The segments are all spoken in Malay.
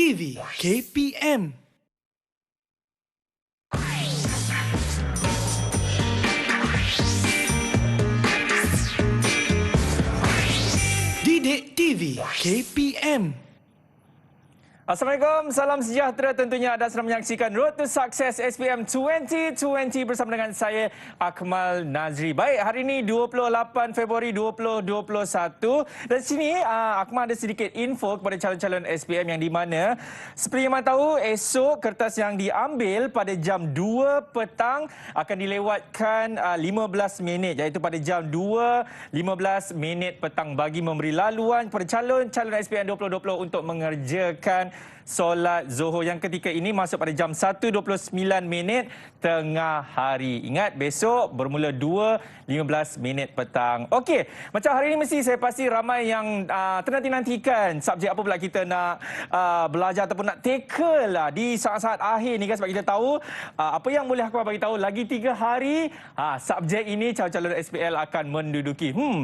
TV KPM. Didik TV KPM. Assalamualaikum, salam sejahtera tentunya anda sedang menyaksikan Road to Success SPM 2020 bersama dengan saya Akmal Nazri. Baik, hari ini 28 Februari 2021 dan sini Akmal ada sedikit info kepada calon-calon SPM yang di mana seperti yang anda tahu esok kertas yang diambil pada jam 2 petang akan dilewatkan 15 minit iaitu pada jam 2.15 minit petang bagi memberi laluan kepada calon-calon SPM 2020 untuk mengerjakan solat Zuhur yang ketika ini masuk pada jam 1.29 minit tengah hari. Ingat, besok bermula 2.15 minit petang. Okey, macam hari ini mesti saya pasti ramai yang ternanti-nantikan subjek apa pula kita nak belajar ataupun nak tackle lah di saat-saat akhir ni kan, sebab kita tahu apa yang boleh aku bagi tahu lagi 3 hari subjek ini calon-calon SPL akan menduduki 3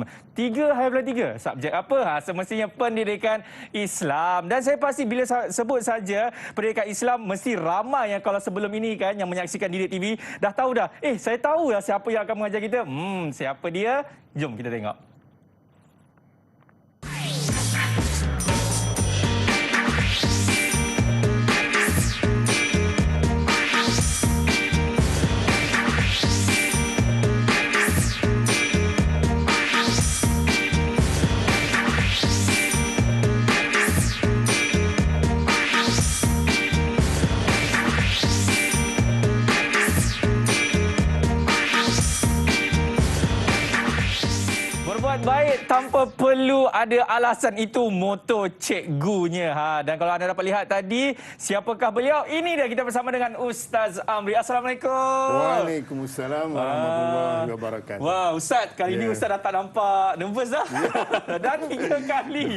hari bulan 3 subjek apa? Semestinya pendidikan Islam. Dan saya pasti bila sebut saja pendidikan Islam mesti ramai yang kalau sebelum ini kan yang menyaksikan Didik TV dah tahu dah. Saya tahu dah siapa yang akan mengajar kita. Siapa dia? Jom kita tengok. Berbuat baik tanpa perlu ada alasan, itu moto cikgunya. Dan kalau anda dapat lihat tadi, siapakah beliau? Ini dia, kita bersama dengan Ustaz Amri. Assalamualaikum. Waalaikumsalam warahmatullahi wabarakatuh. Wah, Ustaz, kali ini Ustaz dah tak nampak nervous dah. Dan 3 kali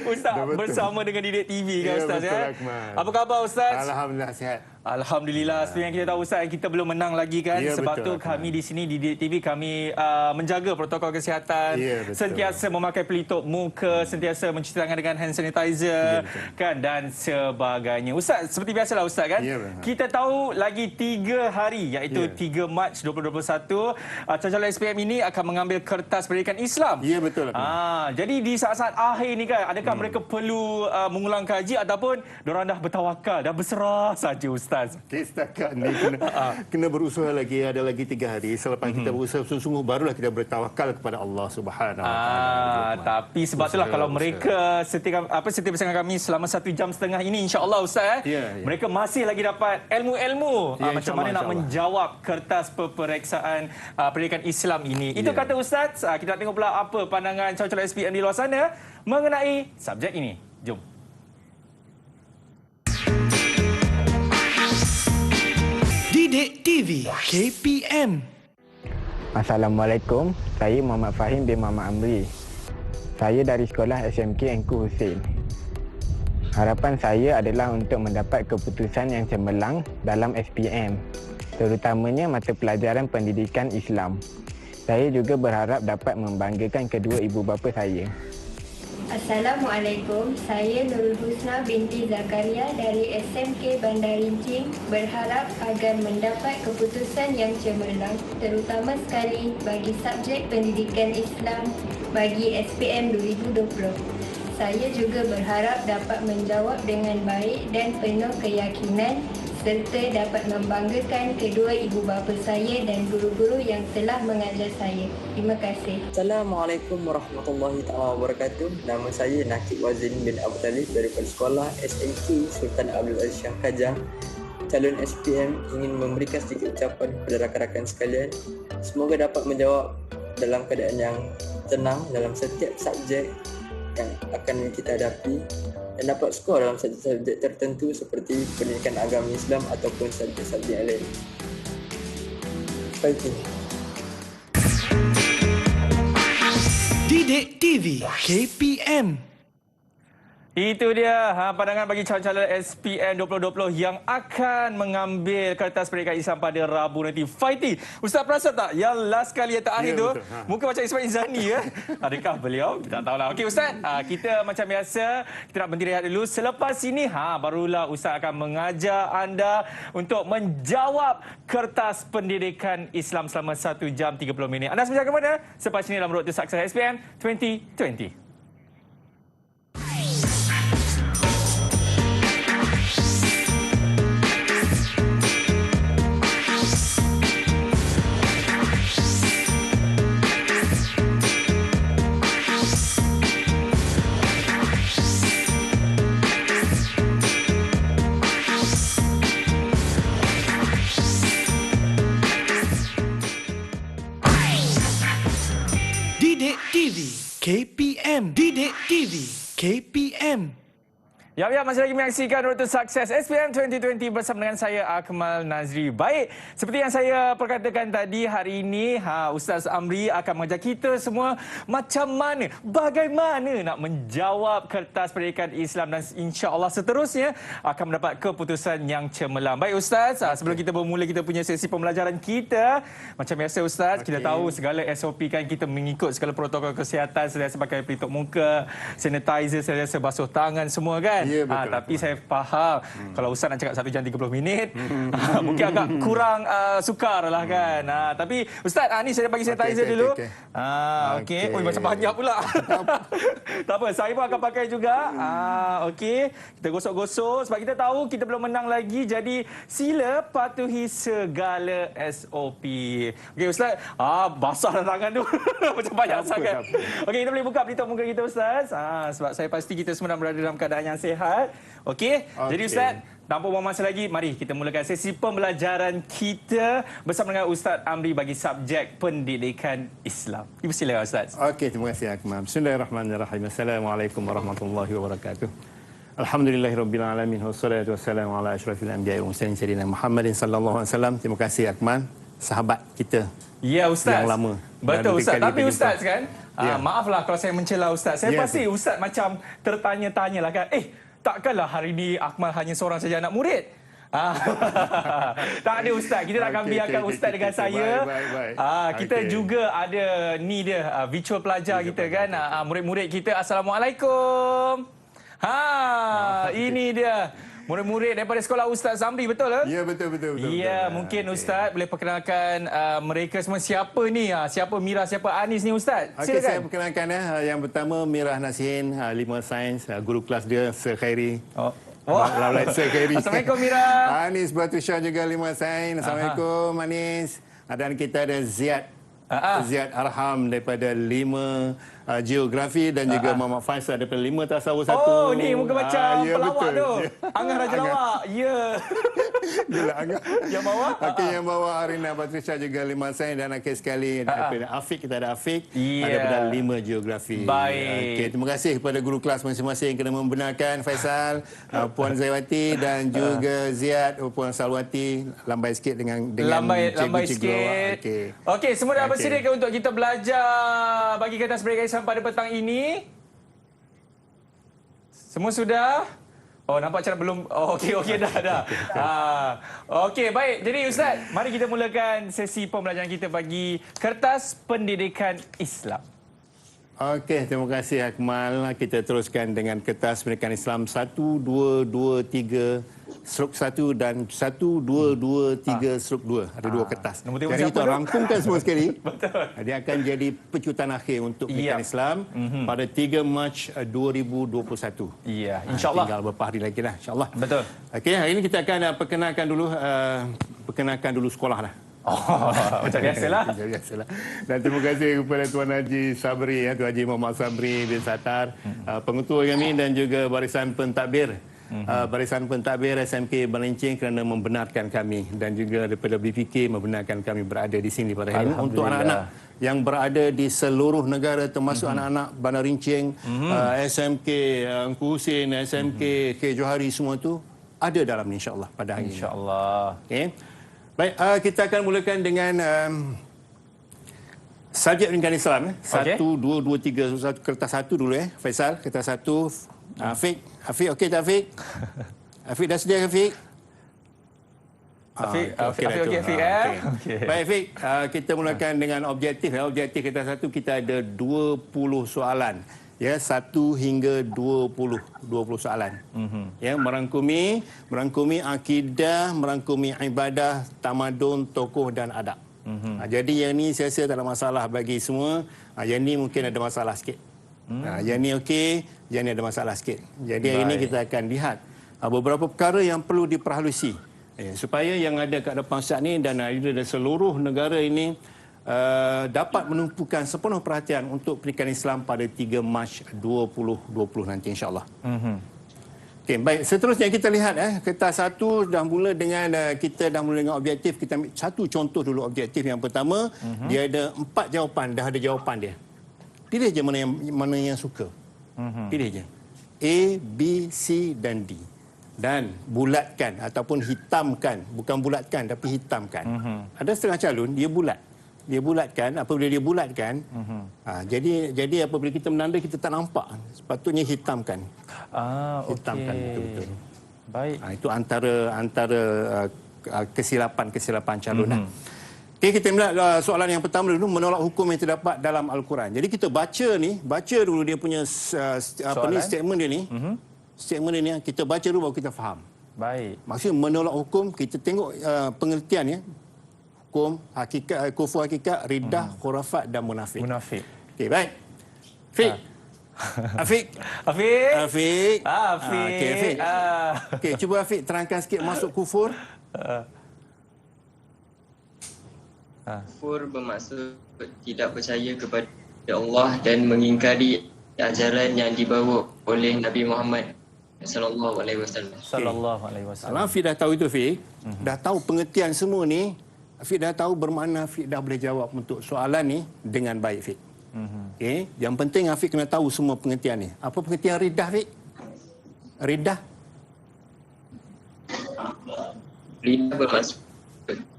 Ustaz bersama dengan Didik TV kan, Ustaz. Betul, Akmal. Apa khabar, Ustaz? Alhamdulillah sihat. Alhamdulillah. Seperti yang kita tahu, Ustaz, kita belum menang lagi kan. Sebab tu kami di sini di Didik TV kami menjaga protokol kesihatan, sentiasa memakai pelitup muka, sentiasa mencuci tangan dengan hand sanitizer kan, dan sebagainya. Ustaz, seperti biasalah Ustaz kan, kita tahu lagi 3 hari iaitu 3 Mac 2021 calon-calon SPM ini akan mengambil kertas pendidikan Islam. Ya, betul. Jadi di saat-saat akhir ni kan, adakah mereka perlu mengulang kaji ataupun diorang dah bertawakal, dah berserah saja Ustaz? Setakat ni kena berusaha lagi, ada lagi 3 hari. Selepas kita berusaha sungguh-sungguh, barulah kita bertawakal kepada Allah Subhanahu Wa Taala. Tapi sebab itulah kalau mereka setia bersama kami selama 1 jam setengah ini, insya-Allah Ustaz, mereka masih lagi dapat ilmu-ilmu macam mana nak menjawab kertas peperiksaan pendidikan Islam ini. Itu kata Ustaz. Kita nak tengok pula apa pandangan calon-calon SPM di luar sana mengenai subjek ini. Jom. Didik TV KPM. Assalamualaikum, saya Muhammad Fahim bin Muhammad Amri. Saya dari sekolah SMK Engku Hussein. Harapan saya adalah untuk mendapat keputusan yang cemerlang dalam SPM, terutamanya mata pelajaran pendidikan Islam. Saya juga berharap dapat membanggakan kedua ibu bapa saya. Assalamualaikum, saya Nurul Husna binti Zakaria dari SMK Bandar Rincing berharap agar mendapat keputusan yang cemerlang, terutama sekali bagi subjek pendidikan Islam bagi SPM 2020. Saya juga berharap dapat menjawab dengan baik dan penuh keyakinan serta dapat membanggakan kedua ibu bapa saya dan guru-guru yang telah mengajar saya. Terima kasih. Assalamualaikum warahmatullahi wabarakatuh. Nama saya Nakib Wazin bin Abu Talib daripada sekolah SMK Sultan Abdul Aziz Shah Kajang. Calon SPM ingin memberikan sedikit ucapan kepada rakan-rakan sekalian. Semoga dapat menjawab dalam keadaan yang tenang dalam setiap subjek yang akan kita hadapi dan dapat skor dalam subjek tertentu seperti pendidikan agama Islam ataupun subjek-subjek yang lain. Baik. Didik TV KPM. Itu dia pandangan bagi calon-calon SPM 2020 yang akan mengambil kertas pendidikan Islam pada Rabu nanti. Fighting. Ustaz perasan tak yang last kali yang terakhir tu muka macam Ismail Izzani ya? Adakah beliau? Tak tahulah. Okey Ustaz, kita macam biasa kita nak berhenti rehat dulu. Selepas ini barulah Ustaz akan mengajar anda untuk menjawab kertas pendidikan Islam selama 1 jam 30 minit. Anda sebenarnya ke mana? Selepas ini dalam Road to Success SPM 2020. Didik TV KPM. Didik TV KPM. Ya, masih lagi menyaksikan Road to Success SPM 2020 bersama dengan saya Akmal Nazri. Baik, seperti yang saya perkatakan tadi, hari ini Ustaz Amri akan mengajar kita semua macam mana, bagaimana nak menjawab kertas pendidikan Islam dan insya-Allah seterusnya akan mendapat keputusan yang cemerlang. Baik Ustaz, sebelum kita bermula kita punya sesi pembelajaran kita, macam biasa Ustaz, kita tahu segala SOP kan, kita mengikut segala protokol kesihatan, sentiasa pakai pelitup muka, sanitizer, sentiasa basuh tangan semua kan. Ya, betul. Tapi saya faham kalau Ustaz nak cakap 1 jam 30 minit mungkin agak kurang sukar lah kan. Tapi Ustaz, ni saya bagi sanitizer dulu. Okey. Oh, macam banyak pula. Tak apa, saya pun akan pakai juga. Okey. Kita gosok-gosok sebab kita tahu kita belum menang lagi. Jadi sila patuhi segala SOP. Okey Ustaz. Basah dah tangan tu. Macam banyak sangat. Okey, kita boleh buka pelitup muka kita Ustaz. Sebab saya pasti kita semua berada dalam keadaan yang sihat. Okey. Jadi Ustaz, tanpa buang masa lagi, mari kita mulakan sesi pembelajaran kita bersama dengan Ustaz Amri bagi subjek pendidikan Islam. Dipersilakan Ustaz. Okey, terima kasih Akmal. Bismillahirrahmanirrahim. Assalamualaikum warahmatullahi wabarakatuh. Alhamdulillahirabbil alamin wassalatu wassalamu ala asyrafil anbiya'i wal mursalin sayyidina Muhammadin sallallahu alaihi wasallam. Terima kasih Akmal, sahabat kita. Ya Ustaz. Yang lama. Betul Ustaz. Tapi Ustaz kan, maaflah kalau saya mencela Ustaz. Saya pasti Ustaz macam tertanya-tanya lah kan. Takkanlah hari ini Akmal hanya seorang saja anak murid? Tak ada Ustaz. Kita akan biarkan Ustaz dengan saya. Baik. Kita juga ada ni dia virtual pelajar kita kan. Murid-murid kita. Assalamualaikum. Ini dia. Murid-murid daripada sekolah Ustaz Amri, betul ke? Ya, betul. Ya, mungkin Ustaz boleh perkenalkan mereka semua siapa ni? Siapa Mira, siapa Anis ni Ustaz? Okey, Silakan. saya perkenalkan Yang pertama Mirah Nasihin, 5 sains, guru kelas dia Sir Khairi. Laulai Sir Khairi. Assalamualaikum Mira. Anis Batu Shah juga 5 sains. Assalamualaikum Anis. Dan kita ada Ziad Arham daripada 5 geografi dan juga Muhammad Faisal daripada 5 tasawuf 1. Oh, ni muka macam ya, pelawak betul. tu. Angah Raja Lawak. Ya. Gila, Yang bawah? Okey, yang bawah Arina Patrisha juga 5 sains dan akhir sekali daripada Afiq, kita ada Afiq daripada 5 geografi. Baik. Okey, terima kasih kepada guru kelas masing-masing kena membenarkan Faisal, Puan Zaiwati dan juga Ziad, Puan Salwati. Lambai sikit dengan lambai sikit. Okey, semua dah bersedia ke untuk kita belajar bagi kertas pendidikan Islam pada petang ini? Semua sudah? Oh, nampak macam belum. Oh, okey dah. Okey, baik. Jadi Ustaz, mari kita mulakan sesi pembelajaran kita bagi kertas pendidikan Islam. Okey, terima kasih Akmal. Kita teruskan dengan kertas pendidikan Islam 1223/1 dan 1223/2. Ada 2 kertas. Jadi kita rangkumkan semua sekali. Betul. Dia akan jadi pecutan akhir untuk pendidikan Islam pada 3 Mac 2021. Ya, insya-Allah. Tinggal beberapa hari lagi lah, insya-Allah. Betul. Okey, hari ini kita akan perkenalkan dulu sekolah lah. Macam biasalah. Dan terima kasih kepada Tuan Haji Sabri, Tuan Haji Muhammad Sabri bin Sattar, pengetua kami dan juga barisan pentadbir. Barisan pentadbir SMK Balincing kerana membenarkan kami dan juga daripada BPK membenarkan kami berada di sini pada hari ini untuk anak-anak yang berada di seluruh negara termasuk anak-anak Bandar Rincing, SMK Engku Hussein, SMK K. Johari, semua tu ada dalam ni insya-Allah pada hari ini. Insya-Allah. Okey. Baik, kita akan mulakan dengan subjek pendidikan Islam. 1, 2, 3, kertas 1 dulu Faisal, kertas 1 Afiq okey tak Afiq? Afiq dah sedia ke Afiq? Afiq, okey dah tu. Afiq, Okey. Okey. Baik Afiq, kita mulakan dengan objektif. Objektif kita satu, kita ada 20 soalan. Ya, 1 hingga 20 soalan. Ya, merangkumi akidah, merangkumi ibadah, tamadun, tokoh dan adab. Jadi yang ni saya rasa tak ada masalah bagi semua. Yang ni mungkin ada masalah sikit. Yang ni okey, yang ni ada masalah sikit. Jadi hari ini kita akan lihat beberapa perkara yang perlu diperhalusi supaya yang ada kat depan Ustaz ni dan ada di seluruh negara ini dapat menumpukan sepenuh perhatian untuk pendidikan Islam pada 3 Mac 2020 nanti insya-Allah. Okey, baik, seterusnya kita lihat kertas satu dah mula dengan kita dah mula dengan objektif. Kita ambil satu contoh dulu objektif yang pertama. Dia ada 4 jawapan, dah ada jawapan dia. Pilih je mana yang suka. Pilih je. A, B, C dan D. Dan bulatkan ataupun hitamkan, bukan bulatkan tapi hitamkan. Ada setengah calon dia bulat. Dia bulatkan, apabila dia bulatkan, jadi apabila kita menanda kita tak nampak. Sepatutnya hitamkan. Hitamkan betul-betul. Baik. Itu antara kesilapan calon. Okey, kita melihat soalan yang pertama dulu, menolak hukum yang terdapat dalam Al-Quran. Jadi kita baca dulu dia punya statement dia ni. Statement dia ni kita baca dulu baru kita faham. Baik. Maksudnya menolak hukum, kita tengok pengertiannya. Hukum, hakikat, kufur hakikat, riddah, khurafat dan munafik. Okey, baik. Afiq. Afiq. Okey, Afiq. Okey, cuba Afiq terangkan sikit masuk kufur. Kufur bermaksud tidak percaya kepada Allah dan mengingkari ajaran yang dibawa oleh Nabi Muhammad sallallahu alaihi wasallam. Kalau Afiq dah tahu itu, Afiq, dah tahu pengertian semua ni, Afiq dah tahu bermakna, Afiq dah boleh jawab untuk soalan ni dengan baik, Afiq. Okey, yang penting Afiq kena tahu semua pengertian ni. Apa pengertian riddah, Afiq? Riddah bermaksud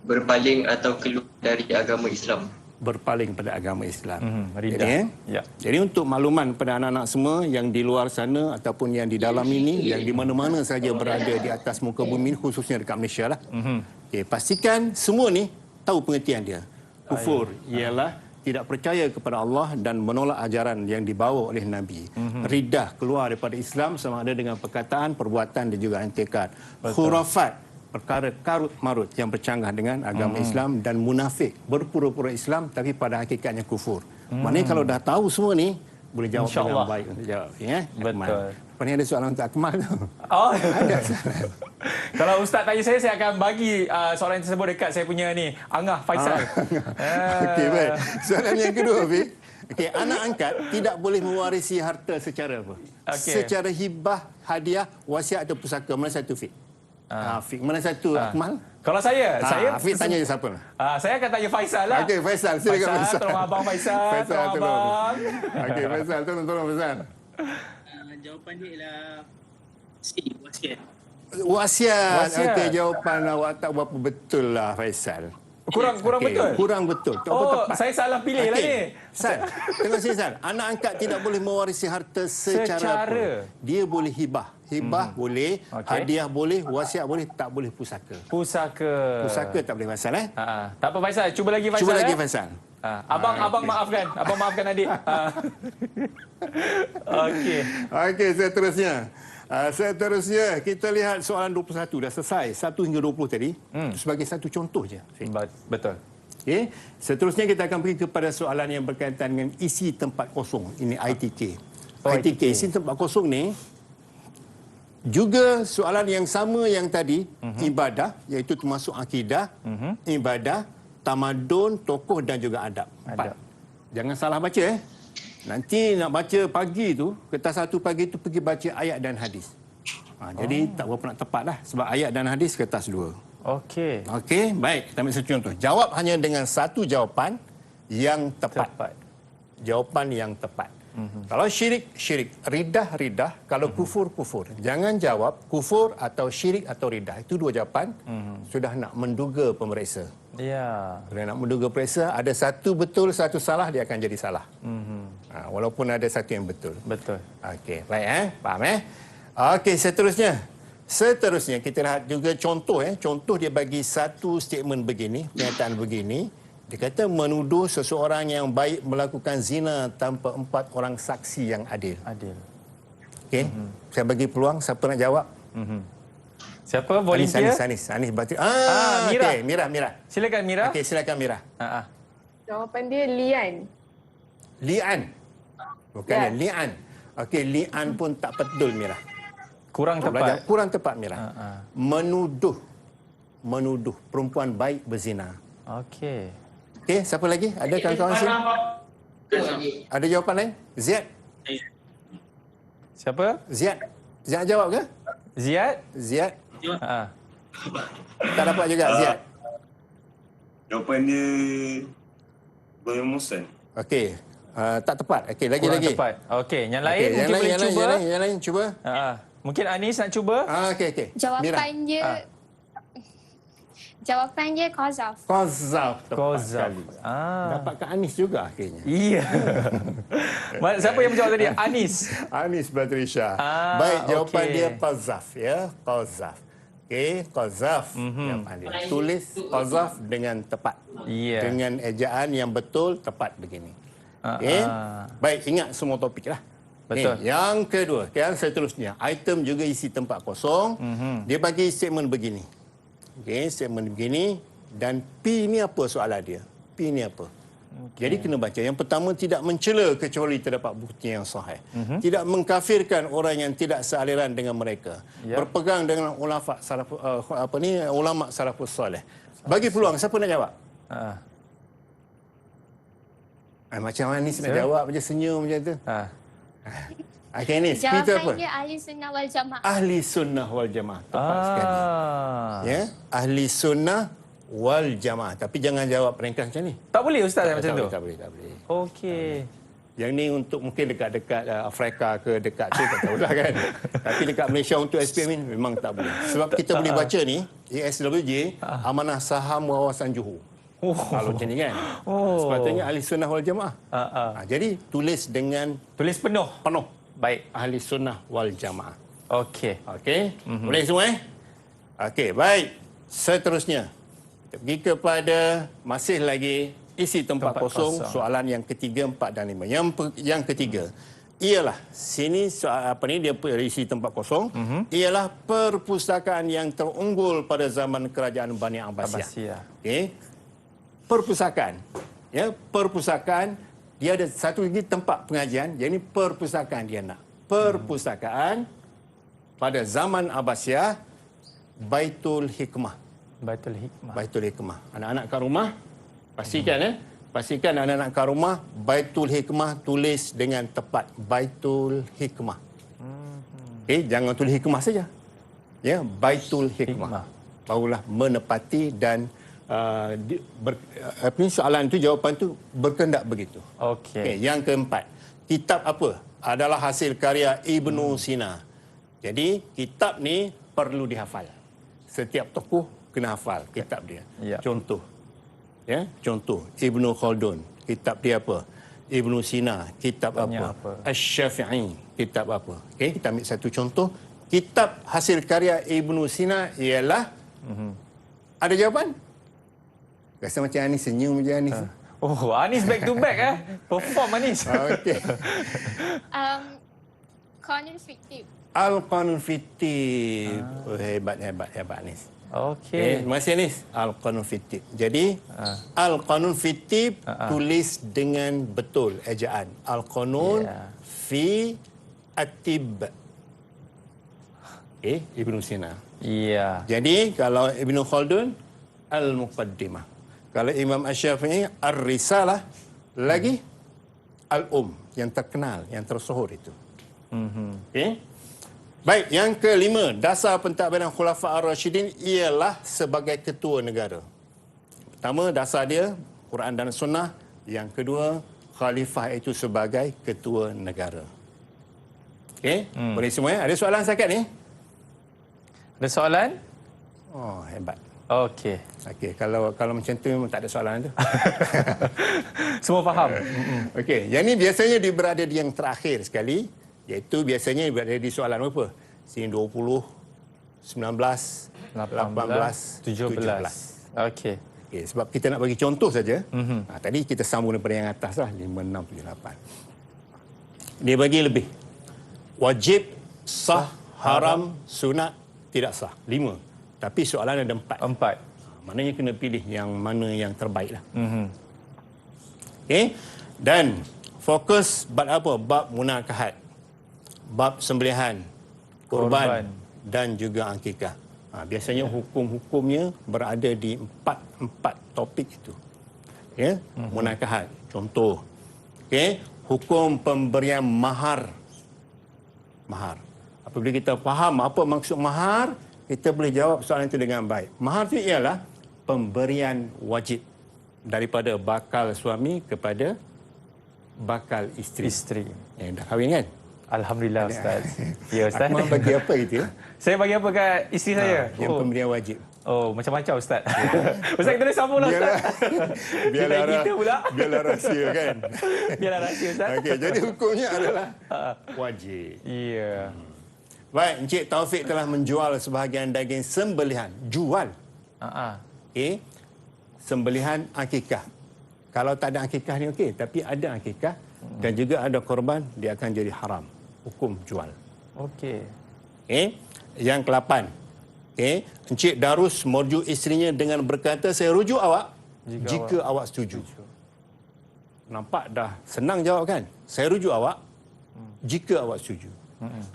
berpaling atau keluar dari agama Islam. Berpaling pada agama Islam. Riddah. Jadi untuk makluman pada anak-anak semua yang di luar sana ataupun yang di dalam ini, yang di mana-mana saja berada di atas muka bumi, khususnya dekat Malaysia lah. Okey, pastikan semua ni tahu pengertian dia. Kufur ialah tidak percaya kepada Allah dan menolak ajaran yang dibawa oleh Nabi. Riddah, keluar daripada Islam sama ada dengan perkataan, perbuatan dan juga i'tikad. Khurafat, perkara karut marut yang bercanggah dengan agama Islam, dan munafik, berpura-pura Islam tapi pada hakikatnya kufur. Maknanya kalau dah tahu semua ni boleh jawab dengan baik untuk jawab, ya. Betul. Apa ni ada soalan untuk Akmal tu? Ada. Kalau Ustaz tanya saya akan bagi soalan tersebut dekat saya punya ni, Angah Faisal. Okey, baik. Soalan yang kedua, Fiq. Okey, anak angkat tidak boleh mewarisi harta secara apa? Secara hibah, hadiah, wasiat atau pusaka. Mana satu, Fiq? Fiq, mana satu, Akmal? Kalau saya Fiq tanya je siapa? Saya akan tanya Faisal lah. Okey, Faisal. Silakan Faisal. Tolong abang Faisal. Faisal, tolong. Abang. Okey, Faisal, tolong Faisal. Jawapan dia ialah C, wasiat. Wasiat. Okey, jawapan awak tak berapa betul lah, Faisal. Kurang betul? Kurang betul. Tak apa tepat. Saya salah pilih lah ni. San, tengok sini San. Anak angkat tidak boleh mewarisi harta secara apa? Dia boleh hibah. Hibah boleh, hadiah boleh, wasiat boleh, tak boleh pusaka. Pusaka tak boleh, Faisal. Tak apa Faisal, cuba lagi Faisal. Cuba lagi Faisal. Abang maafkan. Abang maafkan adik. Okey. Okey, Seterusnya kita lihat soalan 21 dah selesai. 1 hingga 20 tadi. Sebagai satu contoh je. Betul. Okay. Seterusnya kita akan pergi kepada soalan yang berkaitan dengan isi tempat kosong. Ini ITK. ITK, isi tempat kosong ni juga soalan yang sama yang tadi, ibadah, iaitu termasuk akidah, ibadah, tamadun, tokoh dan juga adab. 4. Jangan salah baca. Nanti nak baca pagi tu, kertas satu pagi tu pergi baca ayat dan hadis. Jadi tak berapa nak tepat lah. Sebab ayat dan hadis kertas 2. Okey, baik. Kita ambil satu contoh. Jawab hanya dengan satu jawapan yang tepat. Jawapan yang tepat. Kalau syirik, syirik. Ridah, ridah. Kalau kufur, kufur. Jangan jawab kufur atau syirik atau ridah. Itu dua jawapan. Sudah nak menduga pemeriksa. Ya. Sudah nak menduga pemeriksa, ada satu betul, satu salah, dia akan jadi salah. Walaupun ada satu yang betul. Betul. Okey, baik faham Okey, seterusnya kita lihat juga contoh Contoh dia bagi satu statement begini, pernyataan begini. Dia kata menuduh seseorang yang baik melakukan zina tanpa 4 orang saksi yang adil. Adil. Okey, saya bagi peluang, siapa nak jawab? Siapa volunteer? Anis Batri. Mira. Okey, Mira. Silakan Mira. Okey, silakan Mira. Jawapan dia Lian. Lian. Bukan Lian. Okey, Lian pun tak betul Mira. Kurang tepat. Kurang tepat Mira. Menuduh perempuan baik berzina. Okey. Okey, siapa lagi? Ada kawan-kawan sini? Ada jawapan lain? Ziad. Siapa? Ziad jawab ke? Ziad. Tak dapat juga Ziad. Jawapan dia Bermusan. Okey. Tak tepat. Okey, lagi. Kurang tepat. Okey, yang lain Okey, mungkin boleh cuba. Yang lain cuba. Mungkin Anis nak cuba. Okey. Jawapan dia jawapan dia Qazaf. Qazaf. Qazaf. Dapat ke Anis juga akhirnya. Iya. Siapa yang menjawab tadi? Anis Batrisha. Baik, jawapan okey. dia Qazaf ya. Qazaf. Okey, Qazaf. Jawapan dia. Tulis Qazaf dengan tepat. Ya. Dengan ejaan yang betul, tepat begini. Okey. Baik, ingat semua topik lah. Betul. Yang kedua, seterusnya. Item juga isi tempat kosong. Dia bagi statement begini. Okey, statement begini. Dan P ni apa soalan dia? P ni apa? Jadi kena baca. Yang pertama, tidak mencela kecuali terdapat bukti yang sahih. Tidak mengkafirkan orang yang tidak sealiran dengan mereka. Berpegang dengan ulama salafus soleh. Bagi peluang, siapa nak jawab? Macam Anis nak jawab macam senyum macam tu. Okey, Anis, Peter apa? Jawapan dia Ahli Sunnah wal Jamaah. Ahli Sunnah wal Jamaah. Tepat sekali. Ya, Ahli Sunnah wal Jamaah. Tapi jangan jawab ringkas macam ni. Tak boleh Ustaz macam tu? Tak boleh. Okey. Yang ni untuk mungkin dekat-dekat Afrika ke dekat tu tak tahulah kan. Tapi dekat Malaysia untuk SPM ni memang tak boleh. Sebab kita boleh baca ni ASWJ Amanah Saham Wawasan Johor. Kalau macam ni kan. Sepatutnya Ahli Sunnah wal Jamaah. Jadi tulis dengan penuh. Baik, Ahli Sunnah wal Jamaah. Okey. Boleh semua Okey, baik. Seterusnya kita pergi kepada masih lagi isi tempat kosong. Soalan yang ketiga, 4 dan 5. Yang ketiga ialah sini soal dia isi tempat kosong ialah perpustakaan yang terunggul pada zaman kerajaan Bani Abbasiyah. Okey. Perpustakaan. Ya, perpustakaan dia ada satu lagi tempat pengajian, jadi perpustakaan dia nak. Perpustakaan pada zaman Abbasiyah Baitul Hikmah. Baitul Hikmah. Anak-anak kat rumah pastikan pastikan anak-anak kat rumah Baitul Hikmah tulis dengan tepat Baitul Hikmah. Jangan tulis hikmah saja. Ya, Baitul Hikmah. Barulah menepati dan soalan itu, jawapan itu berkendak begitu. Okey. Yang keempat, kitab apa adalah hasil karya Ibnu Sina. Jadi kitab ni perlu dihafal. Setiap tokoh kena hafal kitab dia. Contoh. Contoh Ibnu Khaldun, kitab dia apa? Ibnu Sina, kitab apa? Asy-Syafi'i, kitab apa? Okey, kita ambil satu contoh. Kitab hasil karya Ibnu Sina ialah ada jawapan? Rasa macam Anis senyum je Anis. Anis back to back Perform Anis. Okey. Qanun Fiktif. Al-Qanun Fiktif. Hebat Anis. Okey. Terima kasih Anis. Al-Qanun Fiktif. Jadi Al-Qanun Fiktif tulis dengan betul ejaan. Al-Qanun fi Atib. Ibnu Sina. Jadi kalau Ibnu Khaldun Al-Muqaddimah. Kalau Imam Asy-Syafi'i Ar-Risalah, lagi Al-Um yang terkenal, yang tersohor itu. Okey. Baik, yang kelima, dasar pentadbiran Khulafa' Ar-Rasyidin ialah sebagai ketua negara. Pertama, dasar dia Quran dan Sunnah. Yang kedua, khalifah itu sebagai ketua negara. Okey, boleh semua ya? Ada soalan setakat ni? Ada soalan? Oh, hebat. Okey. Okey, kalau macam tu memang tak ada soalan tu. Semua faham. Okey, yang ni biasanya dia berada di yang terakhir sekali, iaitu biasanya berada di soalan apa? Sini 20, 19, 18, 17. Okey. Okey, sebab kita nak bagi contoh saja. Tadi kita sambung daripada yang atas lah, 5, 6, 7, 8. Dia bagi lebih. Wajib, sah, haram, sunat, tidak sah. 5. Tapi soalan ada 4. Maknanya kena pilih yang mana yang terbaik lah. Okey. Dan fokus bab apa? Bab munakahat, bab sembelihan, korban dan juga akikah. Biasanya hukum-hukumnya berada di empat topik itu. Ya, munakahat. Contoh. Okey, hukum pemberian mahar. Mahar. Apabila kita faham apa maksud mahar, kita boleh jawab soalan itu dengan baik. Mahar itu ialah pemberian wajib daripada bakal suami kepada bakal isteri. Dah kahwin kan? Alhamdulillah Ustaz. Ya Ustaz. Akmal bagi apa itu? Saya bagi apa kat isteri saya? Yang pemberian wajib. Oh, macam-macam Ustaz. Ustaz kita dah sambung lah Ustaz. Biarlah rahsia kan. Biarlah rahsia Ustaz. Okey, jadi hukumnya adalah wajib. Ya. Baik, Encik Taufik telah menjual sebahagian daging sembelihan. Jual. Okey. Sembelihan akikah. Kalau tak ada akikah ni okey, tapi ada akikah dan juga ada korban, dia akan jadi haram. Hukum jual. Okey. Okey. Yang ke-8. Okey, Encik Darus merujuk isterinya dengan berkata, saya rujuk awak jika awak setuju. Nampak dah senang jawab kan? Saya rujuk awak jika awak setuju.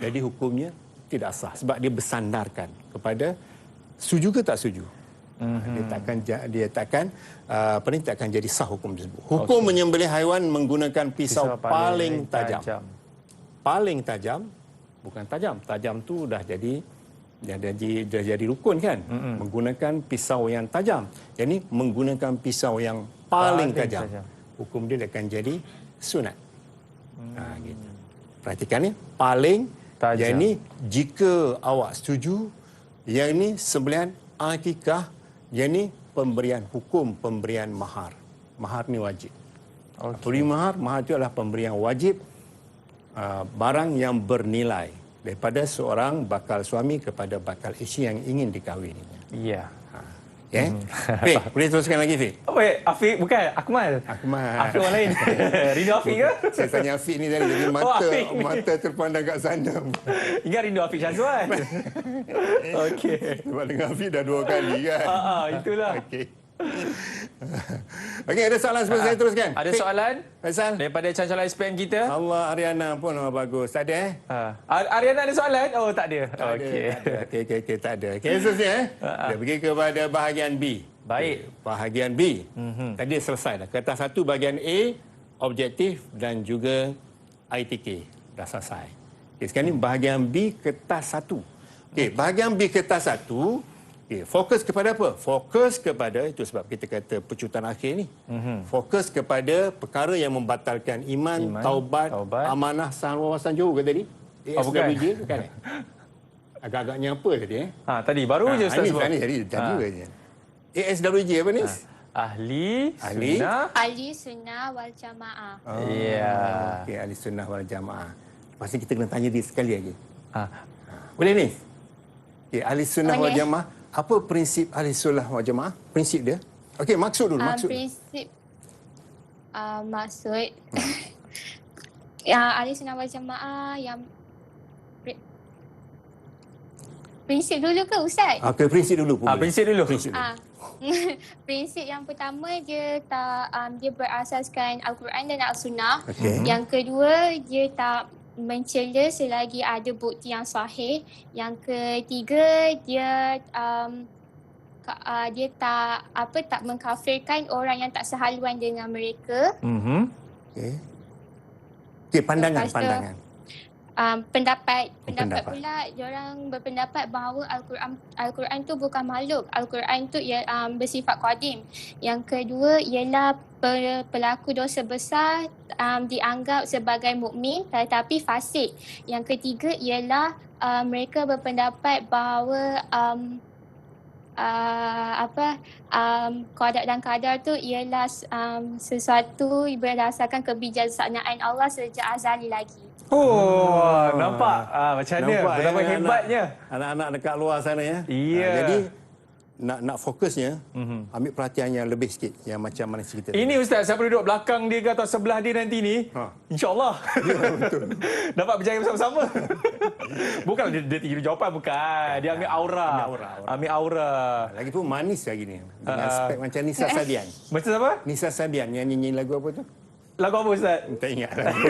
Jadi hukumnya tidak sah sebab dia bersandarkan kepada setuju ke tak setuju. Dia takkan jadi sah hukum tersebut. Hukum menyembelih haiwan menggunakan pisau paling tajam. Paling tajam, bukan tajam. Tajam tu dah jadi rukun kan? Menggunakan pisau yang tajam. Jadi menggunakan pisau yang paling tajam. Hukum dia akan jadi sunat. Gitu. Perhatikan ni, paling tajam. Yang ini jika awak setuju, yang ini sembelihan akikah, yang ini pemberian hukum pemberian mahar. Mahar ni wajib. Pemberi mahar itu adalah pemberian wajib barang yang bernilai daripada seorang bakal suami kepada bakal isteri yang ingin dikahwininya. Ya. Okay? Fik, boleh teruskan lagi Fik? Apa ya? Afiq bukan? Akmal. Afiq orang lain. Rindu Afiq ke? Saya tanya Afiq ni tadi, jadi mata terpandang kat sana. Ingat rindu Afiq Syazwan. Okey. Sebab dengan Afiq dah 2 kali kan? Itulah. Okey. Okey, ada soalan sebelum saya teruskan? Ada soalan? Faisal? Daripada calon-calon SPM kita? Allah, Ariana pun bagus. Tak ada Ariana ada soalan? Oh, tak ada. Okey. Tak ada. Okey, seterusnya Kita pergi kepada bahagian B. Baik. Bahagian B. Tadi selesai dah. Kertas 1 bahagian A, objektif dan juga ITK. Dah selesai. Okey, sekarang ni bahagian B, kertas 1. Okey, bahagian B kertas 1. Okay, fokus kepada apa? Fokus kepada, itu sebab kita kata pecutan akhir ni. Fokus kepada perkara yang membatalkan iman, taubat, amanah, saham wawasan Johor ke tadi? ASWJ bukan? Agak-agaknya apa tadi? Tadi baru je Ustaz sebut. Tadi je. ASWJ apa ni? Ahli Sunnah wal Jamaah. Ya. Okey, Ahli Sunnah wal Jamaah. Pasti kita kena tanya dia sekali lagi. Boleh ni? Okey, Ahli Sunnah wal Jamaah. Apa prinsip Ahli Sunnah wal Jamaah? Prinsip dia? Okey, maksud dulu. Prinsip maksud Ahli Sunnah wal Jamaah yang prinsip dulu ke Ustaz? Okey, prinsip dulu. Prinsip dulu. Prinsip yang pertama dia berasaskan Al-Quran dan Al-Sunnah. Yang kedua, dia tak mencela selagi ada bukti yang sahih. Yang ketiga, dia tak mengkafirkan orang yang tak sehaluan dengan mereka. Okey, pandangan. pendapat Pendapat. pula diorang berpendapat bahawa Al-Quran tu bukan makhluk. Al-Quran tu bersifat qadim. Yang kedua ialah pelaku dosa besar dianggap sebagai mukmin tetapi fasik. Yang ketiga ialah mereka berpendapat bahawa qada dan qadar tu ialah sesuatu berdasarkan kebijaksanaan Allah sejak azali lagi. Nampak? Macam mana? Betapa hebatnya. Anak-anak dekat luar sana ya. Iya. Jadi nak fokusnya, ambil perhatian yang lebih sikit, yang macam mana cerita. Ini Ustaz, siapa duduk belakang dia ke atau sebelah dia nanti ni, InsyaAllah. betul. Dapat berjaya bersama-sama. Bukan dia tiru jawapan, bukan. Dia ambil aura. Ambil aura. Lagipun manis lagi ni. Dengan aspek macam Nisa Sadian. Macam apa? Nisa Sadian yang nyanyi lagu apa tu? Lagu apa Ustaz? Tak ingat lagi.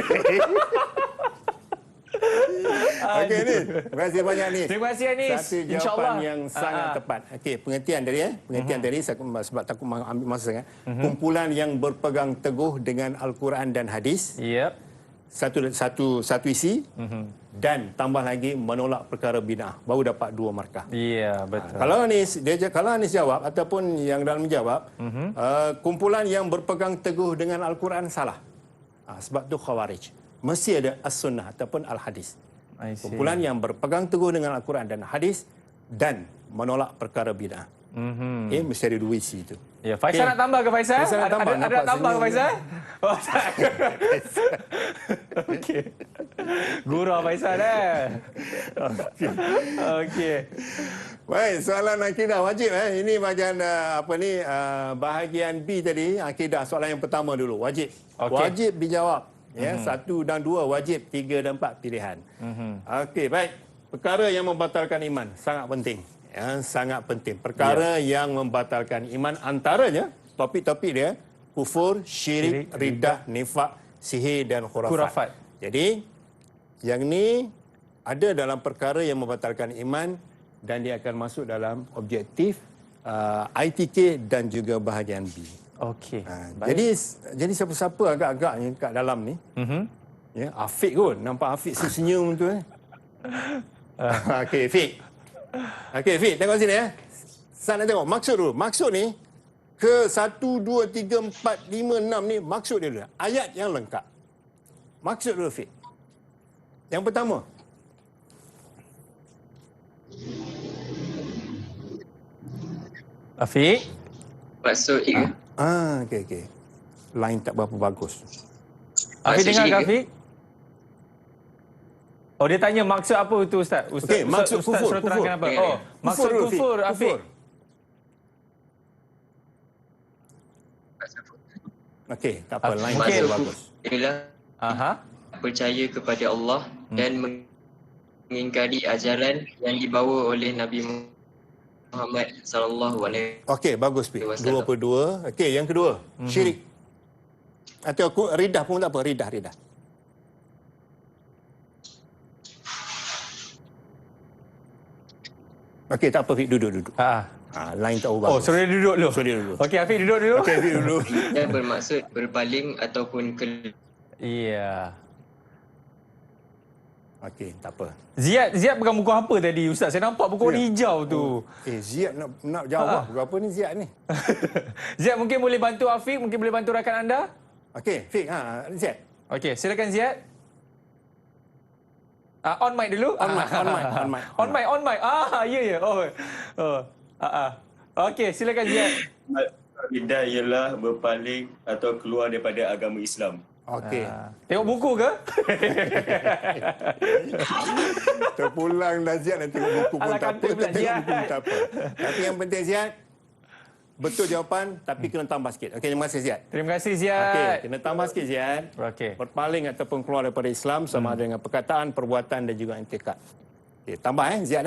Okey ni. Terima kasih banyak ni. Terima kasih Anis. Satu jawapan InsyaAllah. yang sangat tepat. Okey, pengertian tadi pengertian tadi sebab takut ambil masa sangat. Kumpulan yang berpegang teguh dengan Al-Quran dan hadis. Yep. Satu isi. Dan tambah lagi menolak perkara bid'ah. Baru dapat 2 markah. Ya, betul. Kalau Anis jawab ataupun yang dalam menjawab, kumpulan yang berpegang teguh dengan Al-Quran salah. Sebab tu khawarij. Mesti ada as-sunnah ataupun al-hadis. Kumpulan yang berpegang teguh dengan Al-Quran dan hadis dan menolak perkara bid'ah. Mesti ada 2 isi itu. Ya, Faisal nak tambah ke Faisal? Faisal nak tambah. Ada nak tambah ke Faisal? Oh, tak. Okey. Gurau Faisal Okey. Baik, soalan akidah wajib Ini bahagian bahagian B tadi, akidah. Soalan yang pertama dulu, wajib. Wajib dijawab. Ya, 1 dan 2 wajib, 3 dan 4 pilihan. Okey, baik. Perkara yang membatalkan iman sangat penting. Ya, sangat penting. Perkara yang membatalkan iman antaranya topik-topik dia kufur, syirik, ridah, nifak, sihir dan khurafat. Jadi yang ni ada dalam perkara yang membatalkan iman dan dia akan masuk dalam objektif ITK dan juga bahagian B. Okey. Jadi siapa-siapa agak-agaknya kat dalam ni. Ya, Afiq kot. Nampak Afiq senyum tu Okey, Afiq. Okey, Afiq, tengok sini Saya nak tengok maksud dulu. Maksud ni ke 1 2 3 4 5 6 ni maksud dia dulu. Ayat yang lengkap. Maksud dulu, Afiq. Yang pertama. Afiq. Maksud Okey. Line tak berapa bagus. Afiq dengar ke Afiq? Oh, dia tanya maksud apa tu Ustaz? Okey, maksud Ustaz kufur. suruh terangkan apa? Oh, maksud kufur Afiq. Okey, tak apa, line tak bagus. Ialah percaya kepada Allah dan mengingkari ajaran yang dibawa oleh Nabi Muhammad sallallahu alaihi wasallam. Okey, bagus Pi. 2/2. Okey, yang kedua, syirik. Atau aku ridah pun tak apa, ridah. Okey, tak apa Fik, duduk. Line tak ubah. Oh, suruh dia duduk dulu. Okey, Afiq duduk dulu. Okey, Fik duduk. Yang bermaksud berpaling ataupun Iya. Okey, tak apa. Ziad pegang buku apa tadi Ustaz? Saya nampak buku warna hijau tu. Ziad nak jawab buku apa ni Ziad ni? Ziad mungkin boleh bantu Afiq, mungkin boleh bantu rakan anda? Okey, Fik, Ziad. Okey, silakan Ziad. On mic dulu. On mic. Ya. Okey, silakan Ziad. Ridah ialah berpaling atau keluar daripada agama Islam. Okey. Tengok buku ke? Terpulang dah Ziad nak tengok buku pun tak apa. Tengok buku tak apa. Tapi yang penting Ziad, betul jawapan tapi kena tambah sikit. Okey, terima kasih Ziad. Terima kasih Ziad. Okey, kena tambah sikit Ziad. Okey. Berpaling ataupun keluar daripada Islam sama ada dengan perkataan, perbuatan dan juga intikad. Okey, tambah Ziad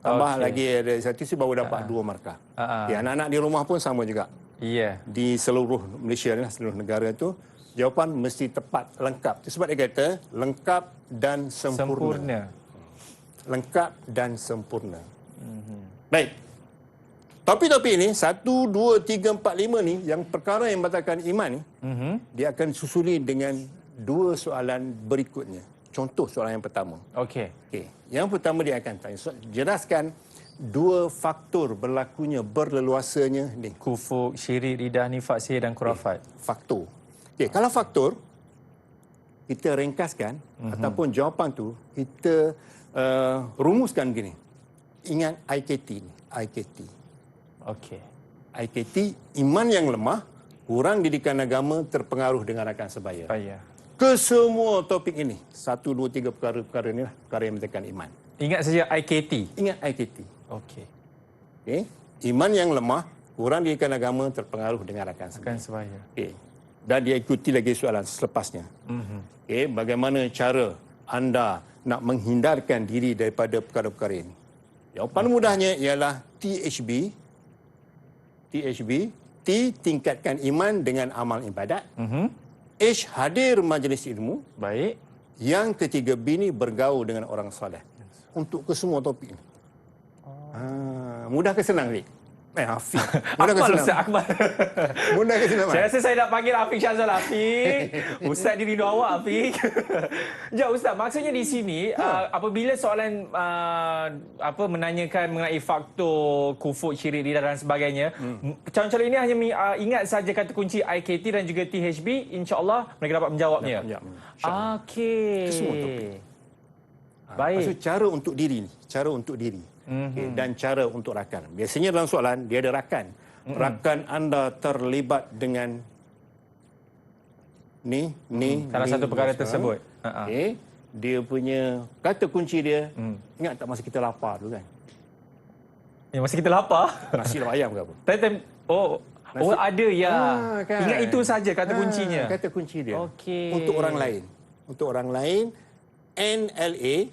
Tambah lagi ada satu isi baru dapat 2 markah. Okey, anak-anak di rumah pun sama juga. Iya. Di seluruh Malaysia seluruh negara tu jawapan mesti tepat, lengkap. Itu sebab dia kata lengkap dan sempurna. Lengkap dan sempurna. Baik. Topik-topik ini 1, 2, 3, 4, 5 ni yang perkara yang membatalkan iman ni dia akan susuli dengan 2 soalan berikutnya. contoh soalan yang pertama. Okey. Okey. Yang pertama dia akan tanya, jelaskan 2 faktor berlakunya berleluasanya ni. Kufur, syirik, ridah, nifak, sihir dan khurafat. Faktor. Okey, kalau faktor kita ringkaskan ataupun jawapan tu kita rumuskan gini. Ingat IKT ni, IKT. Okey. IKT, iman yang lemah, kurang didikan agama, terpengaruh dengan rakan sebaya. Ke semua topik ini, 1, 2, 3 perkara-perkara ni lah, perkara yang menentukan iman. Ingat saja IKT. Ingat IKT. Okey. Okay. Iman yang lemah, kurang didikan agama, terpengaruh dengan rakan sebaya. Rakan sebaya. Okay. Dan dia ikuti lagi soalan selepasnya. Okay. Bagaimana cara anda nak menghindarkan diri daripada perkara-perkara ini? Jawapan mudahnya ialah THB. THB, T, tingkatkan iman dengan amal ibadat. H, hadir majlis ilmu. Baik. Yang ketiga, B ni bergaul dengan orang soleh. Untuk ke semua topik ni. Mudah ke senang, Rik? Hafiz. Mudah ke Akmal, senang? Ustaz Akmal. Mudah ke senang? Saya rasa saya nak panggil Afiq Syazwal. Afiq. Ustaz di rindu awak, Afiq. Sekejap, Ustaz. Maksudnya di sini, apabila soalan menanyakan mengenai faktor kufur, syirik, ridah dan sebagainya, calon-calon ini hanya ingat saja kata kunci IKT dan juga THB, insya-Allah mereka dapat menjawabnya. Okey. Kesemua topik. Baik. Maksud cara untuk diri ni. Cara untuk diri. Okay, dan cara untuk rakan. Biasanya dalam soalan, dia ada rakan. Rakan anda terlibat dengan salah satu perkara tersebut. Okay. Dia punya kata kunci dia, ingat tak masa kita lapar tu kan? Masa kita lapar? Nasi lemak ayam ke apa? Oh, ada ya. Kan? Ingat itu saja kata kuncinya. Kata kunci dia. Okey. Untuk orang lain. Untuk orang lain, NLA,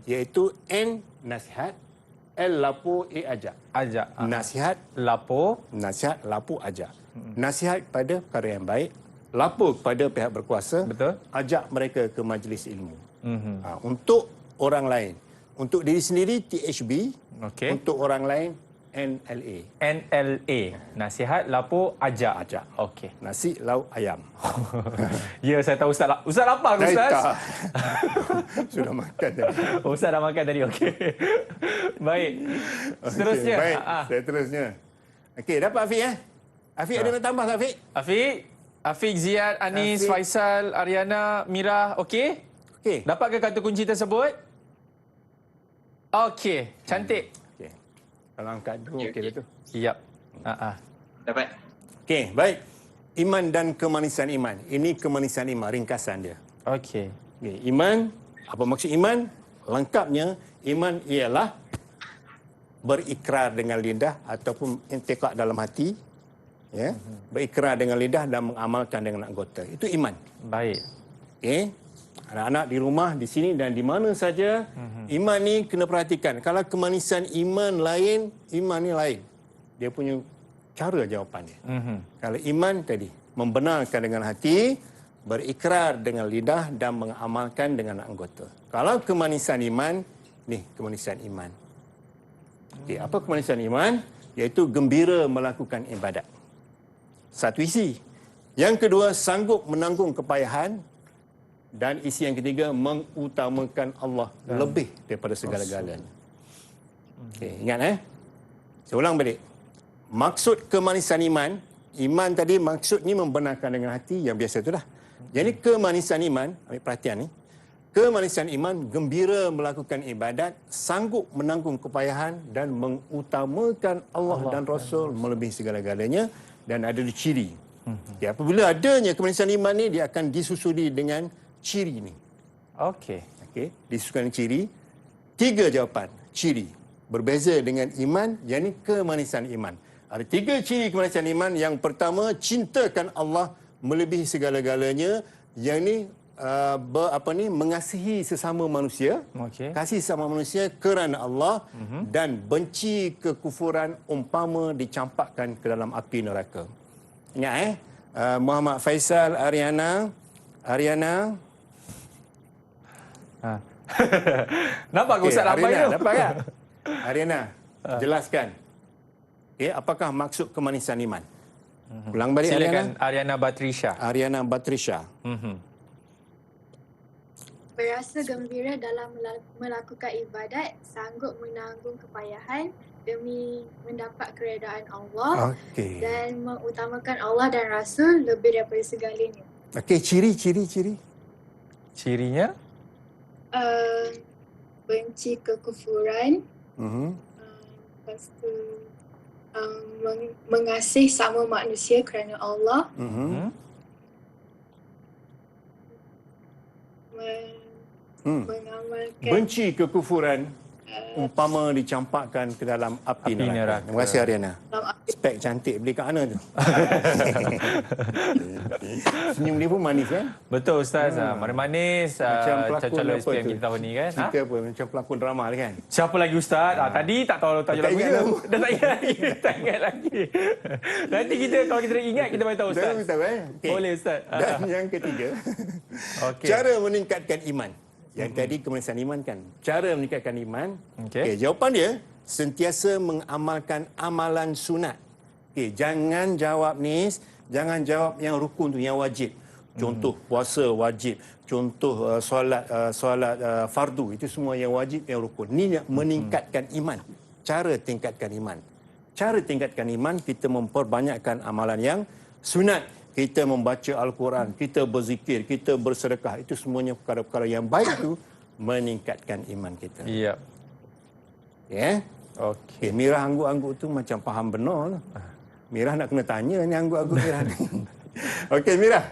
iaitu N, nasihat, L, lapo, A, ajak. Ajak. Nasihat, lapo. Nasihat, lapo, ajak. Nasihat kepada perkara yang baik, lapo kepada pihak berkuasa. Betul. Ajak mereka ke majlis ilmu. Untuk orang lain. Untuk diri sendiri, THB. Okey. Untuk orang lain, NLA. NLA. Nasihat, lapo, ajak. Ajak. Okey. Nasi, lauk, ayam. Ya, saya tahu Ustaz. Ustaz lapar ke, Ustaz? Tak. Sudah makan tadi. Ustaz dah makan tadi. Okey. Baik. Seterusnya. Okay, baik. Seterusnya. Okey, dapat Afiq ya? Afiq ada nak tambah tak, Afiq? Afiq, Ziad, Anis, Faisal, Ariana, Mira. Okey? Okey. Dapat ke kata kunci tersebut? Okey. Cantik. Kalau angkat 2, okey dah tu. Siap. Dapat. Okey, baik. Iman dan kemanisan iman. Ini kemanisan iman, ringkasan dia. Okey. Okay, iman, apa maksud iman? Lengkapnya, iman ialah berikrar dengan lidah ataupun intikad dalam hati. Ya, berikrar dengan lidah dan mengamalkan dengan anggota. Itu iman. Baik. Okey. Anak-anak di rumah, di sini dan di mana saja, iman ni kena perhatikan. Kalau kemanisan iman lain, iman ni lain. Dia punya cara jawapan dia. Kalau iman tadi, membenarkan dengan hati, berikrar dengan lidah dan mengamalkan dengan anggota. Kalau kemanisan iman, ni kemanisan iman. Okay, apa kemanisan iman? Iaitu gembira melakukan ibadat. Satu isi. Yang kedua, sanggup menanggung kepayahan. Dan isi yang ketiga, mengutamakan Allah lebih daripada segala-galanya. Okay, ingat saya ulang balik. Maksud kemanisan iman, iman tadi maksudnya membenarkan dengan hati, yang biasa itulah. Jadi kemanisan iman, ambil perhatian ni. Kemanisan iman, gembira melakukan ibadat, sanggup menanggung kepayahan dan mengutamakan Allah dan Rasul melebihi segala-galanya, dan ada ciri. Okay, apabila adanya kemanisan iman ni, dia akan disusuli dengan ciri ni. Okey. Okey, disusun ciri. 3 jawapan ciri. Berbeza dengan iman, yakni kemanisan iman. Ada 3 ciri kemanisan iman. Yang pertama, cintakan Allah melebihi segala-galanya, yakni mengasihi sesama manusia. Kasih sesama manusia kerana Allah dan benci kekufuran umpama dicampakkan ke dalam api neraka. Ingat Muhammad Faisal, Ariana. Nampak ke Ustaz lambai tu? Nampak tak? Ariana, jelaskan. Apakah maksud kemanisan iman? Ulang balik. Silakan Ariana Batrisha. Ariana Batrisha. berasa gembira dalam melakukan ibadat, sanggup menanggung kepayahan demi mendapat keredaan Allah dan mengutamakan Allah dan Rasul lebih daripada segalanya. Okey, ciri. Cirinya? Benci kekufuran, Mhm. lepas tu mengasihi sama manusia kerana Allah, Mhm. mengamalkan Benci kekufuran umpama dicampakkan ke dalam api neraka. Terima kasih Ariana. Spek cantik beli kat mana tu? Senyum dia pun manis kan? Betul Ustaz. Manis-manis Macam pelakon calon apa SPM tu? kita tahun ni kan. Cerita apa? Macam pelakon drama ni kan? Siapa lagi Ustaz? Tadi tak tahu tajuk Tak ingat lagunya. lagu. Dah tak ingat lagi. Tak ingat lagi. Nanti kita kalau kita ingat kita bagi tahu Ustaz. Jangan beritahu Okay. Boleh Ustaz. Dan yang ketiga, cara meningkatkan iman. Yang tadi kemanisan iman kan. Cara meningkatkan iman. Okay, jawapan dia sentiasa mengamalkan amalan sunat. Okay, jangan jawab Nis, jangan jawab yang rukun tu, yang wajib. Contoh puasa wajib, contoh solat fardu, itu semua yang wajib, yang rukun. Ni yang meningkatkan iman. Cara tingkatkan iman. Cara tingkatkan iman, kita memperbanyakkan amalan yang sunat. Kita membaca Al-Quran, kita berzikir, kita bersedekah. Itu semuanya perkara-perkara yang baik itu meningkatkan iman kita. Ya. Ya. Okey. Mirah angguk-angguk tu macam faham benar lah. Mirah nak kena tanya ni angguk-angguk Mirah ni. Okey Mirah.